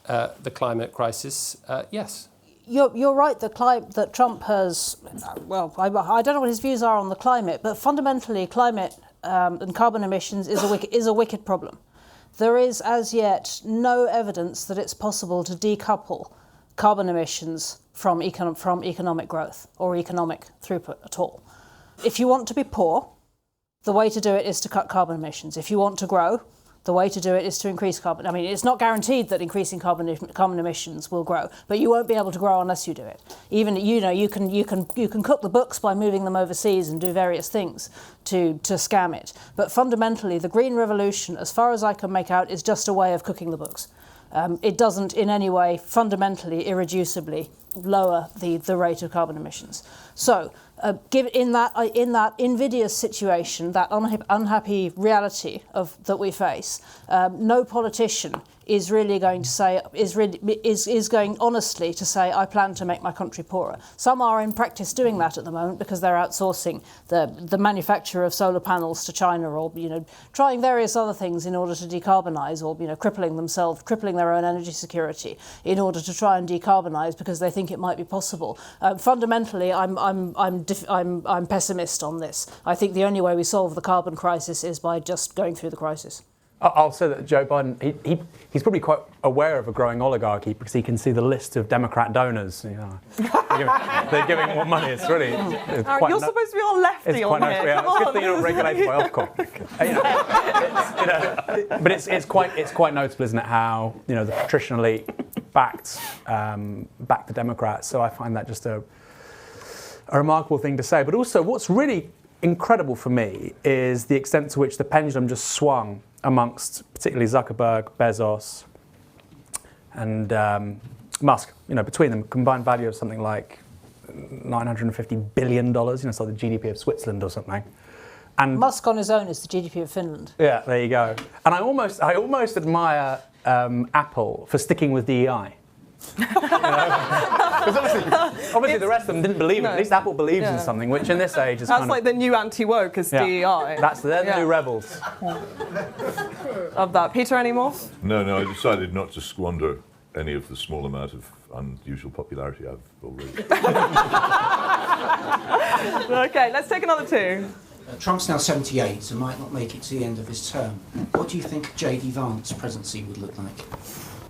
the climate crisis? Yes. You're right that Trump has, well, I don't know what his views are on the climate, but fundamentally climate and carbon emissions is a wicked problem. There is as yet no evidence that it's possible to decouple carbon emissions from economic growth or economic throughput at all. If you want to be poor, the way to do it is to cut carbon emissions. If you want to grow, the way to do it is to increase carbon. I mean, it's not guaranteed that increasing carbon emissions will grow, but you won't be able to grow unless you do it. Even you can cook the books by moving them overseas and do various things to scam it. But fundamentally, the Green Revolution, as far as I can make out, is just a way of cooking the books. It doesn't in any way fundamentally, irreducibly lower the rate of carbon emissions. So, in that invidious situation, that unhappy reality that we face, no politician is really going to say is going honestly to say, I plan to make my country poorer. Some are in practice doing that at the moment because they're outsourcing the manufacture of solar panels to China, or trying various other things in order to decarbonise, or crippling their own energy security in order to try and decarbonise because they think it might be possible. Fundamentally, I'm pessimist on this. I think the only way we solve the carbon crisis is by just going through the crisis. I'll say that Joe Biden, he's probably quite aware of a growing oligarchy because he can see the list of Democrat donors. They're giving more money. It's really... You're supposed to be all lefty on here. It's a good thing you're not regulated by Ofcom. But it's quite notable, isn't it, how the patrician elite backed the Democrats. So I find that just a remarkable thing to say. But also, what's really incredible for me is the extent to which the pendulum just swung amongst particularly Zuckerberg, Bezos, and Musk, between them, combined value of something like $950 billion, it's like the GDP of Switzerland or something. And Musk on his own is the GDP of Finland. yeah, there you go. And I almost admire Apple for sticking with DEI. Because obviously the rest of them didn't believe it. At least Apple believes in something, which in this age is That's like the new anti-woke is DEI. They're the new rebels. Of that. Peter, any more? No, I decided not to squander any of the small amount of unusual popularity I've already. Okay, let's take another two. Trump's now 78, so might not make it to the end of his term. What do you think J.D. Vance's presidency would look like?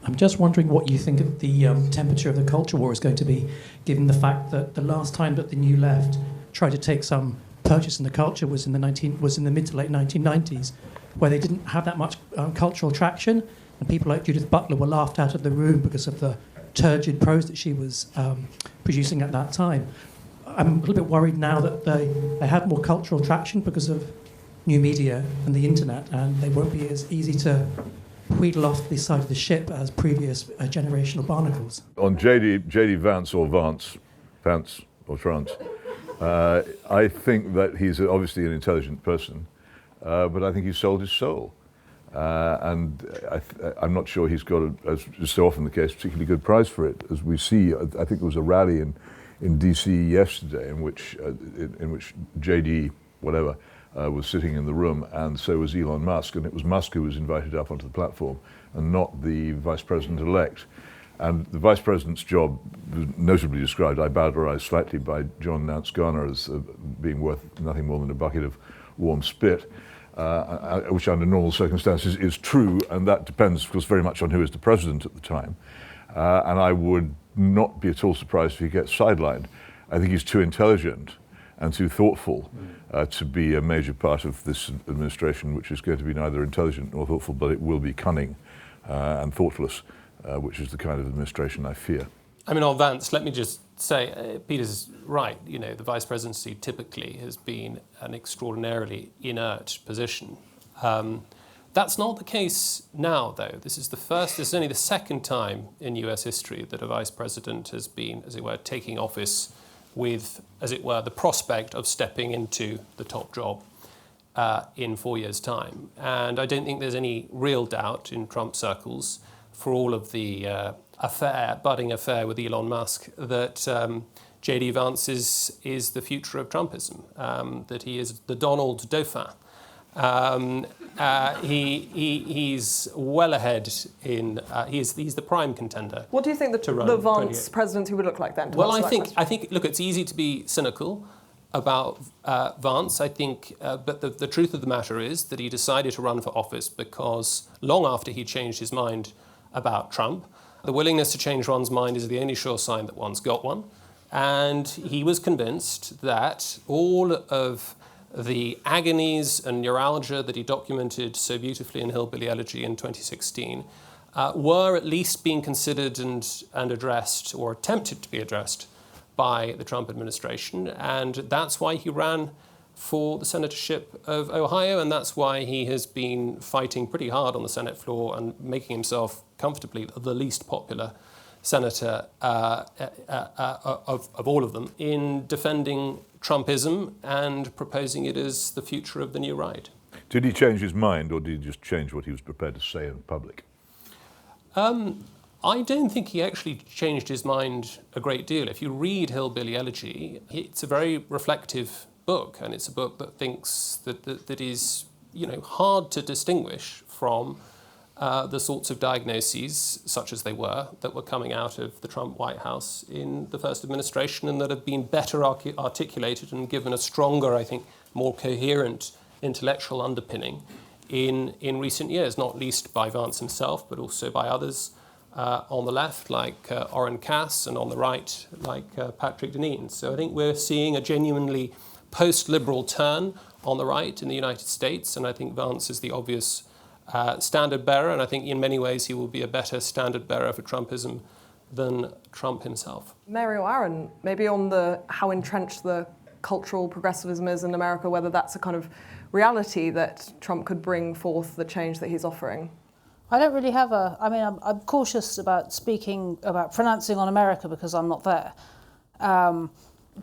I'm just wondering what you think of the temperature of the culture war is going to be, given the fact that the last time that the New Left tried to take some purchase in the culture was in the mid to late 1990s, where they didn't have that much cultural traction, and people like Judith Butler were laughed out of the room because of the turgid prose that she was producing at that time. I'm a little bit worried now that they have more cultural traction because of new media and the internet, and they won't be as easy to wheedle off the side of the ship as previous generational barnacles. On J.D. Vance or Vance or Trance, I think that he's obviously an intelligent person, but I think he's sold his soul. And I'm not sure he's got, as is so often the case, a particularly good prize for it. As we see, I think there was a rally in D.C. yesterday in which J.D. whatever was sitting in the room, and so was Elon Musk, and it was Musk who was invited up onto the platform and not the vice president-elect. And the vice president's job was notably described, I bowdlerized slightly, by John Nance Garner as being worth nothing more than a bucket of warm spit, which under normal circumstances is true, and that depends, of course, very much on who is the president at the time. And I would not be at all surprised if he gets sidelined. I think he's too intelligent and too thoughtful to be a major part of this administration, which is going to be neither intelligent nor thoughtful, but it will be cunning and thoughtless, which is the kind of administration I fear. I mean, on Vance, let me just say, Peter's right. The vice presidency typically has been an extraordinarily inert position. That's not the case now, though. This is only the second time in US history that a vice president has been, as it were, taking office with, as it were, the prospect of stepping into the top job in 4 years' time. And I don't think there's any real doubt in Trump circles, for all of the budding affair with Elon Musk, that J.D. Vance is the future of Trumpism, that he is the Donald Dauphin. He's well ahead in. He's the prime contender. What do you think the Vance presidency would look like then? Well, I think. Look, it's easy to be cynical about Vance. I think, but the truth of the matter is that he decided to run for office because long after he changed his mind about Trump, the willingness to change one's mind is the only sure sign that one's got one, and he was convinced that all of the agonies and neuralgia that he documented so beautifully in Hillbilly Elegy in 2016 were at least being considered and addressed, or attempted to be addressed, by the Trump administration. And that's why he ran for the senatorship of Ohio, and that's why he has been fighting pretty hard on the Senate floor and making himself comfortably the least popular senator of all of them in defending Trumpism and proposing it as the future of the new right. Did he change his mind, or did he just change what he was prepared to say in public? I don't think he actually changed his mind a great deal. If you read Hillbilly Elegy, it's a very reflective book, and it's a book that thinks that is hard to distinguish from the sorts of diagnoses, such as they were, that were coming out of the Trump White House in the first administration, and that have been better articulated and given a stronger, I think, more coherent intellectual underpinning in recent years, not least by Vance himself, but also by others on the left, like Orrin Cass, and on the right, like Patrick Deneen. So I think we're seeing a genuinely post-liberal turn on the right in the United States, and I think Vance is the obvious standard bearer, and I think in many ways he will be a better standard bearer for Trumpism than Trump himself. Mary or Aaron, maybe on how entrenched the cultural progressivism is in America, whether that's a kind of reality that Trump could bring forth the change that he's offering. I don't really have I'm cautious about pronouncing on America because I'm not there.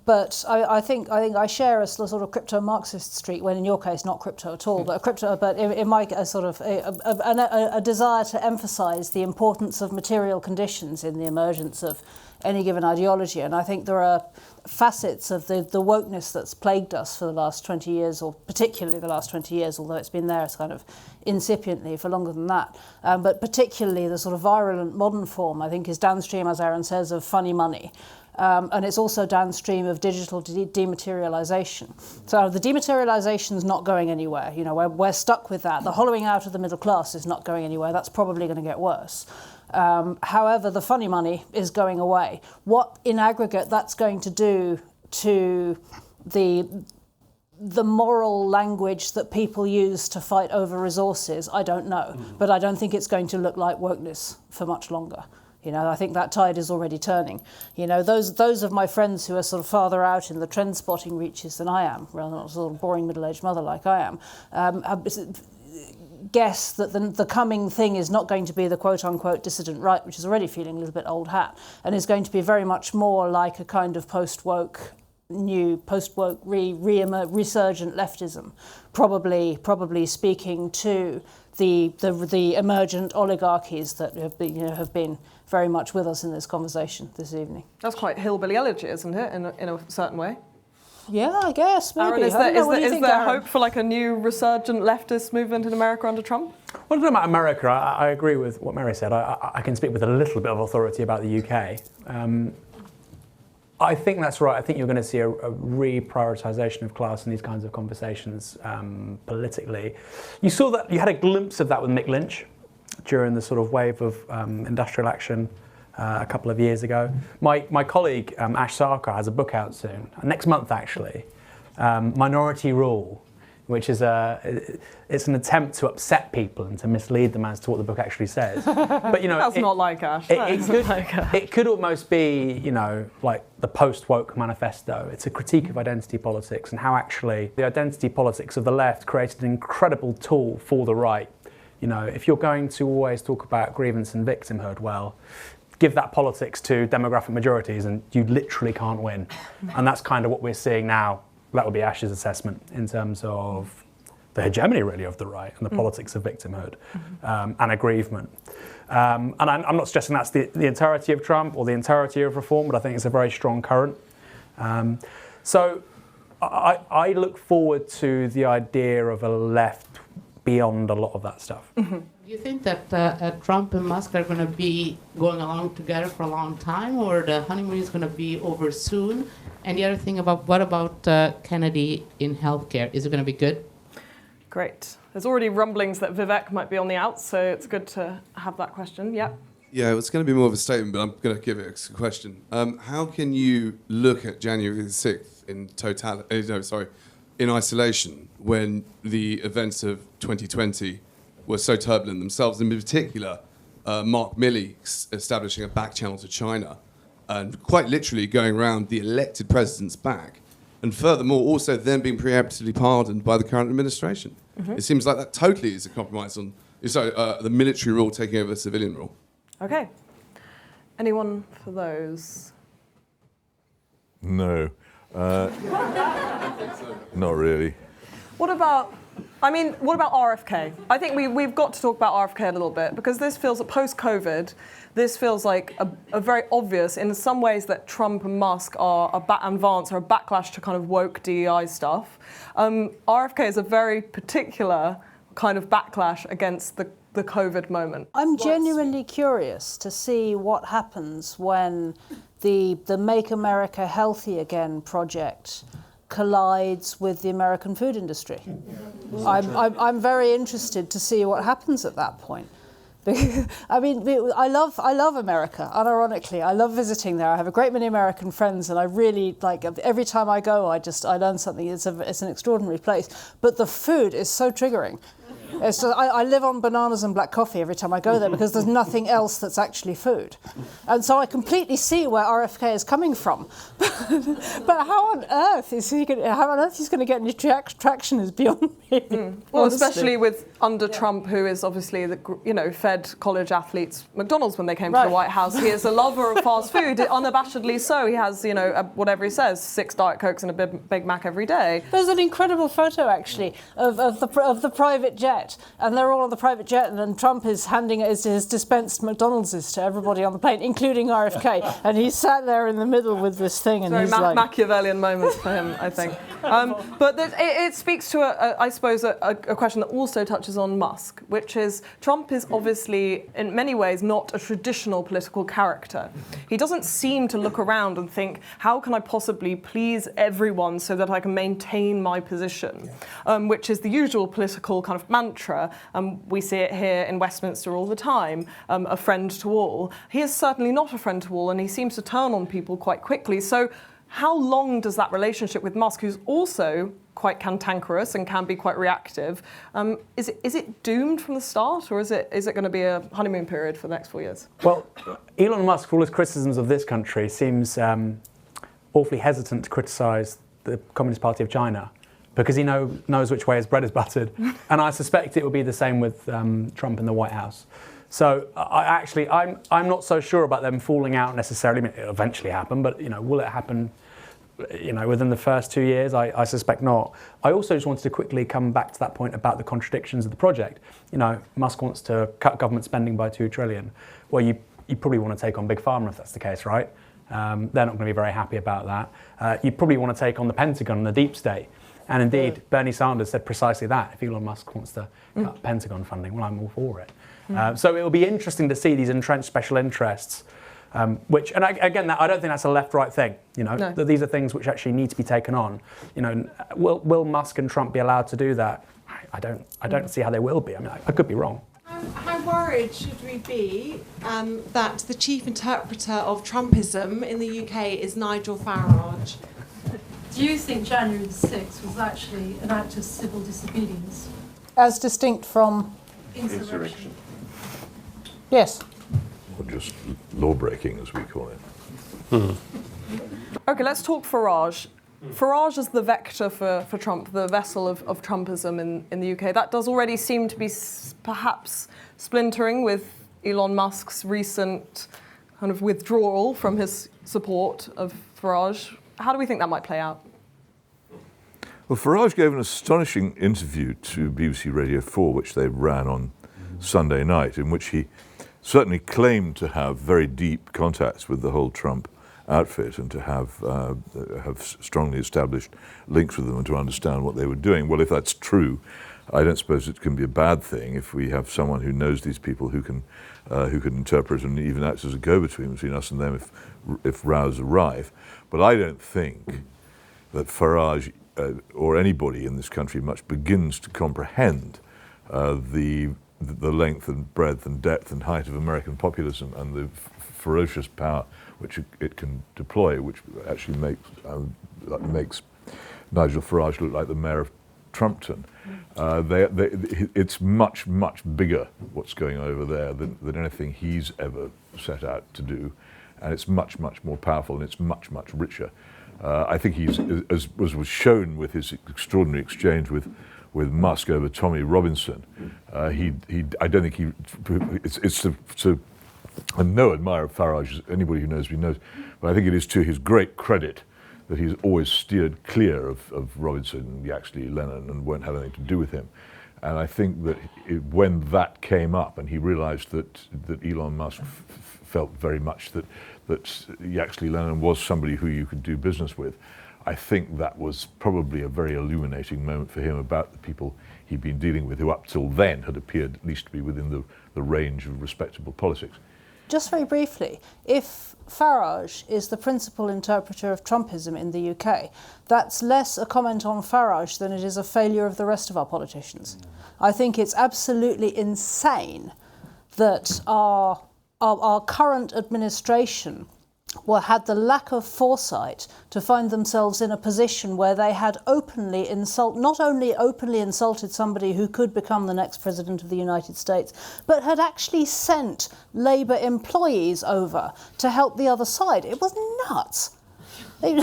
But I think I share a sort of crypto-Marxist streak, when in your case not crypto at all, but in my case a desire to emphasise the importance of material conditions in the emergence of any given ideology. And I think there are facets of the wokeness that's plagued us for the last 20 years, or particularly the last 20 years, although it's been there kind of incipiently for longer than that. But particularly the sort of virulent modern form, I think, is downstream, as Aaron says, of funny money. And it's also downstream of digital dematerialization. So the dematerialization is not going anywhere. You know, we're stuck with that. The hollowing out of the middle class is not going anywhere. That's probably going to get worse. However, the funny money is going away. What in aggregate that's going to do to the moral language that people use to fight over resources, I don't know. But I don't think it's going to look like wokeness for much longer. You know, I think that tide is already turning. You know, those of my friends who are sort of farther out in the trend spotting reaches than I am, rather than a sort of boring middle-aged mother like I am, guess that the coming thing is not going to be the quote-unquote dissident right, which is already feeling a little bit old hat, and is going to be very much more like a kind of post-woke resurgent leftism, probably speaking to the emergent oligarchies that have been very much with us in this conversation this evening. That's quite hillbilly elegy, isn't it, in a certain way? Yeah, I guess, maybe. Aaron, is there hope for like a new resurgent leftist movement in America under Trump? Well, talking about America, I agree with what Mary said. I can speak with a little bit of authority about the UK. I think that's right. I think you're going to see a reprioritisation of class in these kinds of conversations politically. You saw that, you had a glimpse of that with Mick Lynch during the sort of wave of industrial action a couple of years ago. My colleague Ash Sarkar has a book out soon, next month actually, Minority Rule, which is it's an attempt to upset people and to mislead them as to what the book actually says. But you know, that's not like Ash. It could almost be, you know, like the post-woke manifesto. It's a critique of identity politics and how actually the identity politics of the left created an incredible tool for the right. You know, if you're going to always talk about grievance and victimhood, well, give that politics to demographic majorities and you literally can't win. And that's kind of what we're seeing now. That would be Ash's assessment in terms of the hegemony, really, of the right and the politics of victimhood and aggrievement. And I'm not suggesting that's the entirety of Trump or the entirety of reform, but I think it's a very strong current. So I look forward to the idea of a left beyond a lot of that stuff. Do you think that Trump and Musk are going to be going along together for a long time, or the honeymoon is going to be over soon? And the other thing what about Kennedy in healthcare? Is it going to be good? Great. There's already rumblings that Vivek might be on the outs, so it's good to have that question. Yeah. Yeah, it's going to be more of a statement, but I'm going to give it a question. How can you look at January the 6th in isolation when the events of 2020 were so turbulent themselves, and in particular, Mark Milley establishing a back channel to China and quite literally going around the elected president's back, and furthermore also then being preemptively pardoned by the current administration? It seems like that totally is a compromise on the military rule taking over the civilian rule. Okay. Anyone for those? No. Not really. What about RFK? I think we've got to talk about RFK a little bit, because this feels, post-COVID, this feels like a very obvious, in some ways, that Trump and Musk are a backlash to kind of woke DEI stuff. RFK is a very particular kind of backlash against the COVID moment. I'm genuinely curious to see what happens when the Make America Healthy Again project collides with the American food industry. I'm very interested to see what happens at that point. I mean, I love America, unironically. I love visiting there. I have a great many American friends, and I really, like, every time I go, I learn something. It's an extraordinary place. But the food is so triggering. I live on bananas and black coffee every time I go there because there's nothing else that's actually food. And so I completely see where RFK is coming from. But how on earth he's going to get any traction is beyond me. Well, especially with under Trump, who is obviously fed college athletes McDonald's when they came to the White House. He is a lover of fast food, unabashedly so. He has, whatever he says, 6 Diet Cokes and a Big Mac every day. There's an incredible photo actually of the private jet, and they're all on the private jet, and then Trump is handing his dispensed McDonald's to everybody on the plane, including RFK, and he's sat there in the middle with this thing, and very he's like Machiavellian moments for him, I think. But it speaks to I suppose a question that also touches on Musk, which is Trump is obviously in many ways not a traditional political character. He doesn't seem to look around and think, how can I possibly please everyone so that I can maintain my position, which is the usual political kind of mantra. We see it here in Westminster all the time, a friend to all. He is certainly not a friend to all, and he seems to turn on people quite quickly. So how long does that relationship with Musk, who's also quite cantankerous and can be quite reactive, is it doomed from the start, or is it going to be a honeymoon period for the next 4 years? Well, Elon Musk, for all his criticisms of this country, seems awfully hesitant to criticise the Communist Party of China because he knows which way his bread is buttered. And I suspect it will be the same with Trump in the White House. So I'm not so sure about them falling out necessarily. I mean, it'll eventually happen, but will it happen within the first 2 years? I suspect not. I also just wanted to quickly come back to that point about the contradictions of the project. Musk wants to cut government spending by $2 trillion. Well, you probably want to take on Big Pharma if that's the case, right? They're not going to be very happy about that. You probably want to take on the Pentagon and the deep state. And indeed, Bernie Sanders said precisely that. If Elon Musk wants to cut Pentagon funding, well, I'm all for it. So it will be interesting to see these entrenched special interests, which, and again, I don't think that's a left-right thing. That these are things which actually need to be taken on. Will Musk and Trump be allowed to do that? I don't see how they will be. I mean, I could be wrong. How worried should we be that the chief interpreter of Trumpism in the UK is Nigel Farage? Do you think January the 6th was actually an act of civil disobedience? As distinct from insurrection? Yes. Or just law-breaking, as we call it. OK, let's talk Farage. Farage is the vector for Trump, the vessel of Trumpism in the UK. That does already seem to be perhaps splintering with Elon Musk's recent kind of withdrawal from his support of Farage. How do we think that might play out? Well, Farage gave an astonishing interview to BBC Radio 4, which they ran on Sunday night, in which he certainly claimed to have very deep contacts with the whole Trump outfit and to have strongly established links with them and to understand what they were doing. Well, if that's true, I don't suppose it can be a bad thing if we have someone who knows these people who can interpret and even act as a go-between between us and them if rows arrive. But I don't think that Farage or anybody in this country much begins to comprehend the length and breadth and depth and height of American populism and the ferocious power which it can deploy, which actually makes Nigel Farage look like the mayor of Trumpton. It's much, much bigger what's going on over there than anything he's ever set out to do. And it's much, much more powerful and it's much, much richer. I think he's, as was shown with his extraordinary exchange with Musk over Tommy Robinson, I don't think I'm no admirer of Farage, anybody who knows me knows, but I think it is to his great credit that he's always steered clear of Robinson, Yaxley, Lennon, and won't have anything to do with him. And I think that when that came up and he realized that Elon Musk felt very much that Yaxley Lennon was somebody who you could do business with, I think that was probably a very illuminating moment for him about the people he'd been dealing with, who up till then had appeared at least to be within the range of respectable politics. Just very briefly, if Farage is the principal interpreter of Trumpism in the UK, that's less a comment on Farage than it is a failure of the rest of our politicians. I think it's absolutely insane that our current administration had the lack of foresight to find themselves in a position where they had not only openly insulted somebody who could become the next president of the United States, but had actually sent Labour employees over to help the other side. It was nuts. And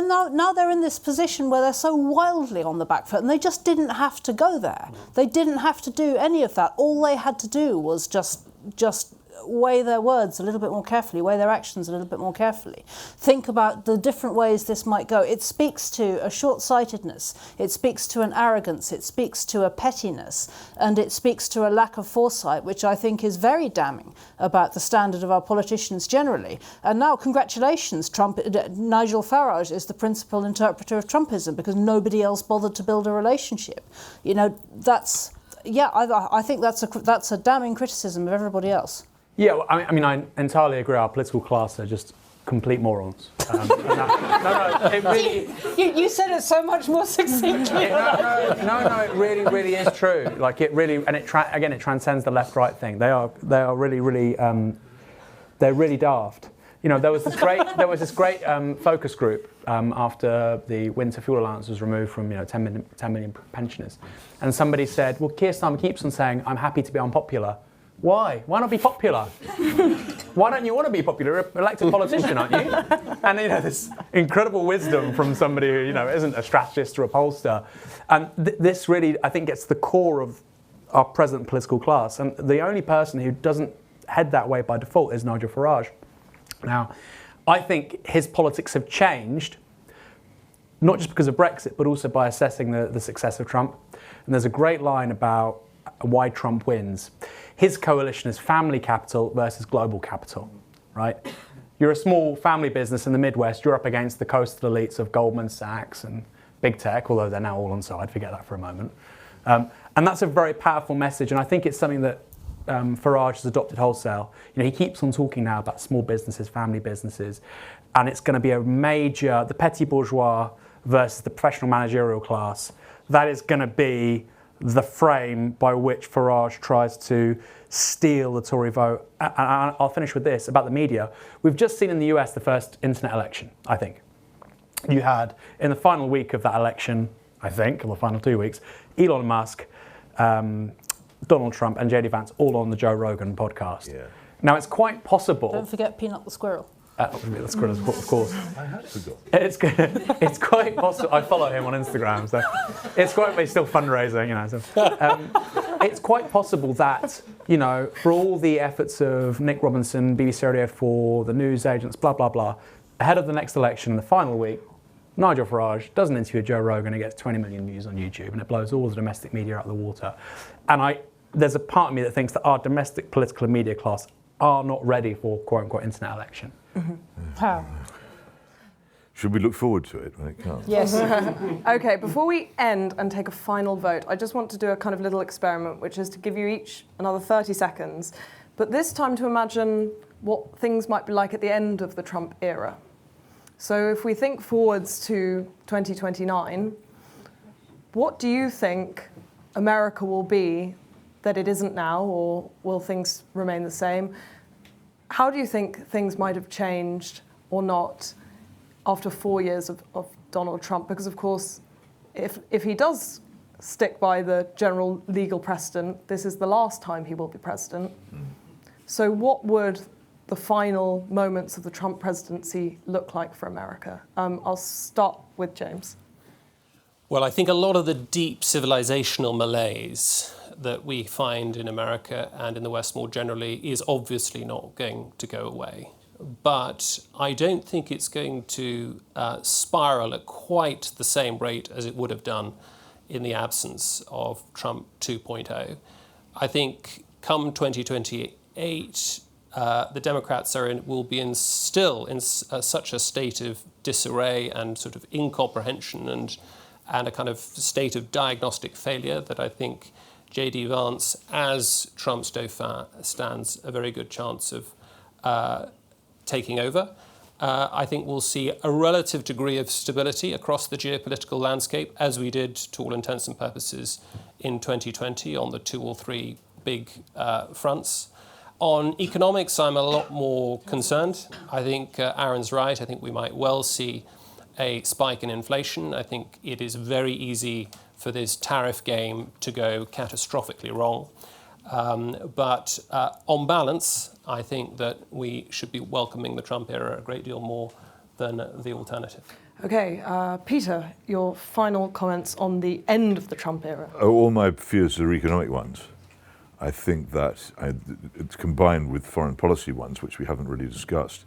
now they're in this position where they're so wildly on the back foot, and they just didn't have to go there. They didn't have to do any of that. All they had to do was just weigh their words a little bit more carefully, weigh their actions a little bit more carefully. Think about the different ways this might go. It speaks to a short-sightedness, it speaks to an arrogance, it speaks to a pettiness, and it speaks to a lack of foresight, which I think is very damning about the standard of our politicians generally. And now, congratulations, Nigel Farage is the principal interpreter of Trumpism because nobody else bothered to build a relationship. You know, I think that's a damning criticism of everybody else. Yeah, well, I mean, I entirely agree. Our political class are just complete morons. It really. You said it so much more succinctly. No, it really is true. Like it really, and it transcends the left-right thing. They are really, they're really daft. You know, there was this great focus group after the winter fuel allowance was removed from 10 million pensioners, and somebody said, well, Keir Starmer keeps on saying, I'm happy to be unpopular. Why? Why not be popular? Why don't you want to be popular? You're an elected politician, aren't you? And this incredible wisdom from somebody who isn't a strategist or a pollster, and this really, I think, gets to the core of our present political class. And the only person who doesn't head that way by default is Nigel Farage. Now, I think his politics have changed, not just because of Brexit, but also by assessing the success of Trump. And there's a great line about why Trump wins. His coalition is family capital versus global capital, right? You're a small family business in the Midwest, you're up against the coastal elites of Goldman Sachs and big tech, although they're now all on side, forget that for a moment. And that's a very powerful message, and I think it's something that Farage has adopted wholesale. He keeps on talking now about small businesses, family businesses, and it's going to be a major, the petty bourgeois versus the professional managerial class. That is going to be the frame by which Farage tries to steal the Tory vote. And I'll finish with this about the media. We've just seen in the US the first internet election, I think. You had, in the final week of that election, I think, or the final 2 weeks, Elon Musk, Donald Trump and JD Vance all on the Joe Rogan podcast. Yeah. Now, it's quite possible... Don't forget Peanut the Squirrel. The squirrel, of course. I had forgotten. It's quite possible. I follow him on Instagram, so he's still fundraising, So, it's quite possible that, for all the efforts of Nick Robinson, BBC Radio 4, the news agents, blah, blah, blah, ahead of the next election, the final week, Nigel Farage does an interview with Joe Rogan, it gets 20 million views on YouTube, and it blows all the domestic media out of the water. And there's a part of me that thinks that our domestic political and media class are not ready for quote-unquote internet election. Mm-hmm. How? Should we look forward to it when it comes? Yes. Okay, before we end and take a final vote, I just want to do a kind of little experiment, which is to give you each another 30 seconds, but this time to imagine what things might be like at the end of the Trump era. So if we think forwards to 2029, what do you think America will be that it isn't now, or will things remain the same? How do you think things might have changed or not after 4 years of Donald Trump? Because, of course, if he does stick by the general legal precedent, this is the last time he will be president. So what would the final moments of the Trump presidency look like for America? I'll start with James. Well, I think a lot of the deep civilizational malaise that we find in America and in the West more generally is obviously not going to go away. But I don't think it's going to spiral at quite the same rate as it would have done in the absence of Trump 2.0. I think come 2028, the Democrats will be still in such a state of disarray and sort of incomprehension and a kind of state of diagnostic failure that I think JD Vance, as Trump's Dauphin, stands a very good chance of taking over. I think we'll see a relative degree of stability across the geopolitical landscape, as we did, to all intents and purposes, in 2020 on the 2 or 3 big fronts. On economics, I'm a lot more concerned. I think Aaron's right. I think we might well see a spike in inflation. I think it is very easy for this tariff game to go catastrophically wrong. But on balance, I think that we should be welcoming the Trump era a great deal more than the alternative. Okay, Peter, your final comments on the end of the Trump era. All my fears are economic ones. I think that it's combined with foreign policy ones, which we haven't really discussed.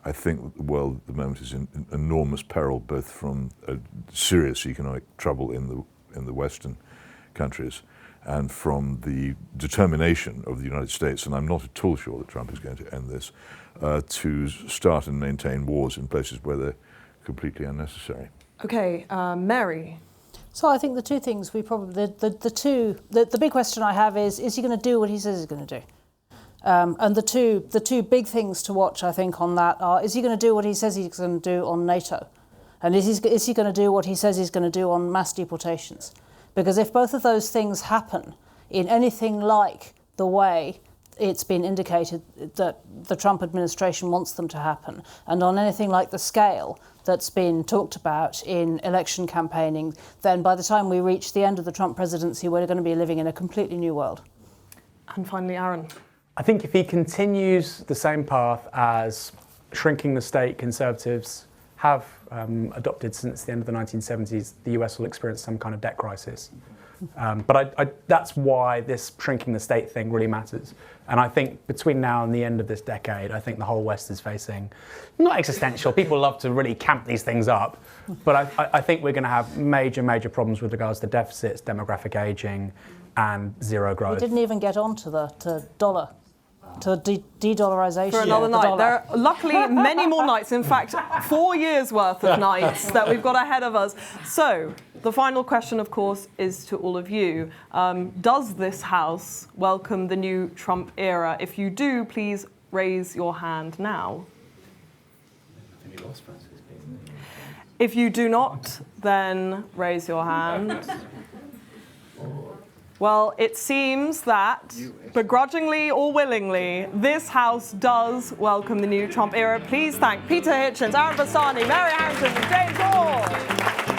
I think the world at the moment is in enormous peril, both from serious economic trouble in the Western countries and from the determination of the United States, and I'm not at all sure that Trump is going to end this, to start and maintain wars in places where they're completely unnecessary. Okay, Mary. So I think the two things the big question I have is he going to do what he says he's going to do? And the two big things to watch, I think, on that are, is he going to do what he says he's going to do on NATO? And is he going to do what he says he's going to do on mass deportations? Because if both of those things happen in anything like the way it's been indicated that the Trump administration wants them to happen, and on anything like the scale that's been talked about in election campaigning, then by the time we reach the end of the Trump presidency, we're going to be living in a completely new world. And finally, Aaron. I think if he continues the same path as shrinking the state Conservatives have adopted since the end of the 1970s, the US will experience some kind of debt crisis. But that's why this shrinking the state thing really matters. And I think between now and the end of this decade, I think the whole West is facing, not existential, people love to really camp these things up, but I think we're going to have major, major problems with regards to deficits, demographic aging, and zero growth. We didn't even get on to dollar. To de-dollarization. For another night. There are luckily many more nights. In fact, 4 years worth of nights that we've got ahead of us. So the final question, of course, is to all of you. Does this House welcome the new Trump era? If you do, please raise your hand now. If you do not, then raise your hand. Well, it seems that, begrudgingly or willingly, this House does welcome the new Trump era. Please thank Peter Hitchens, Aaron Bastani, Mary Harrington, and James Orr.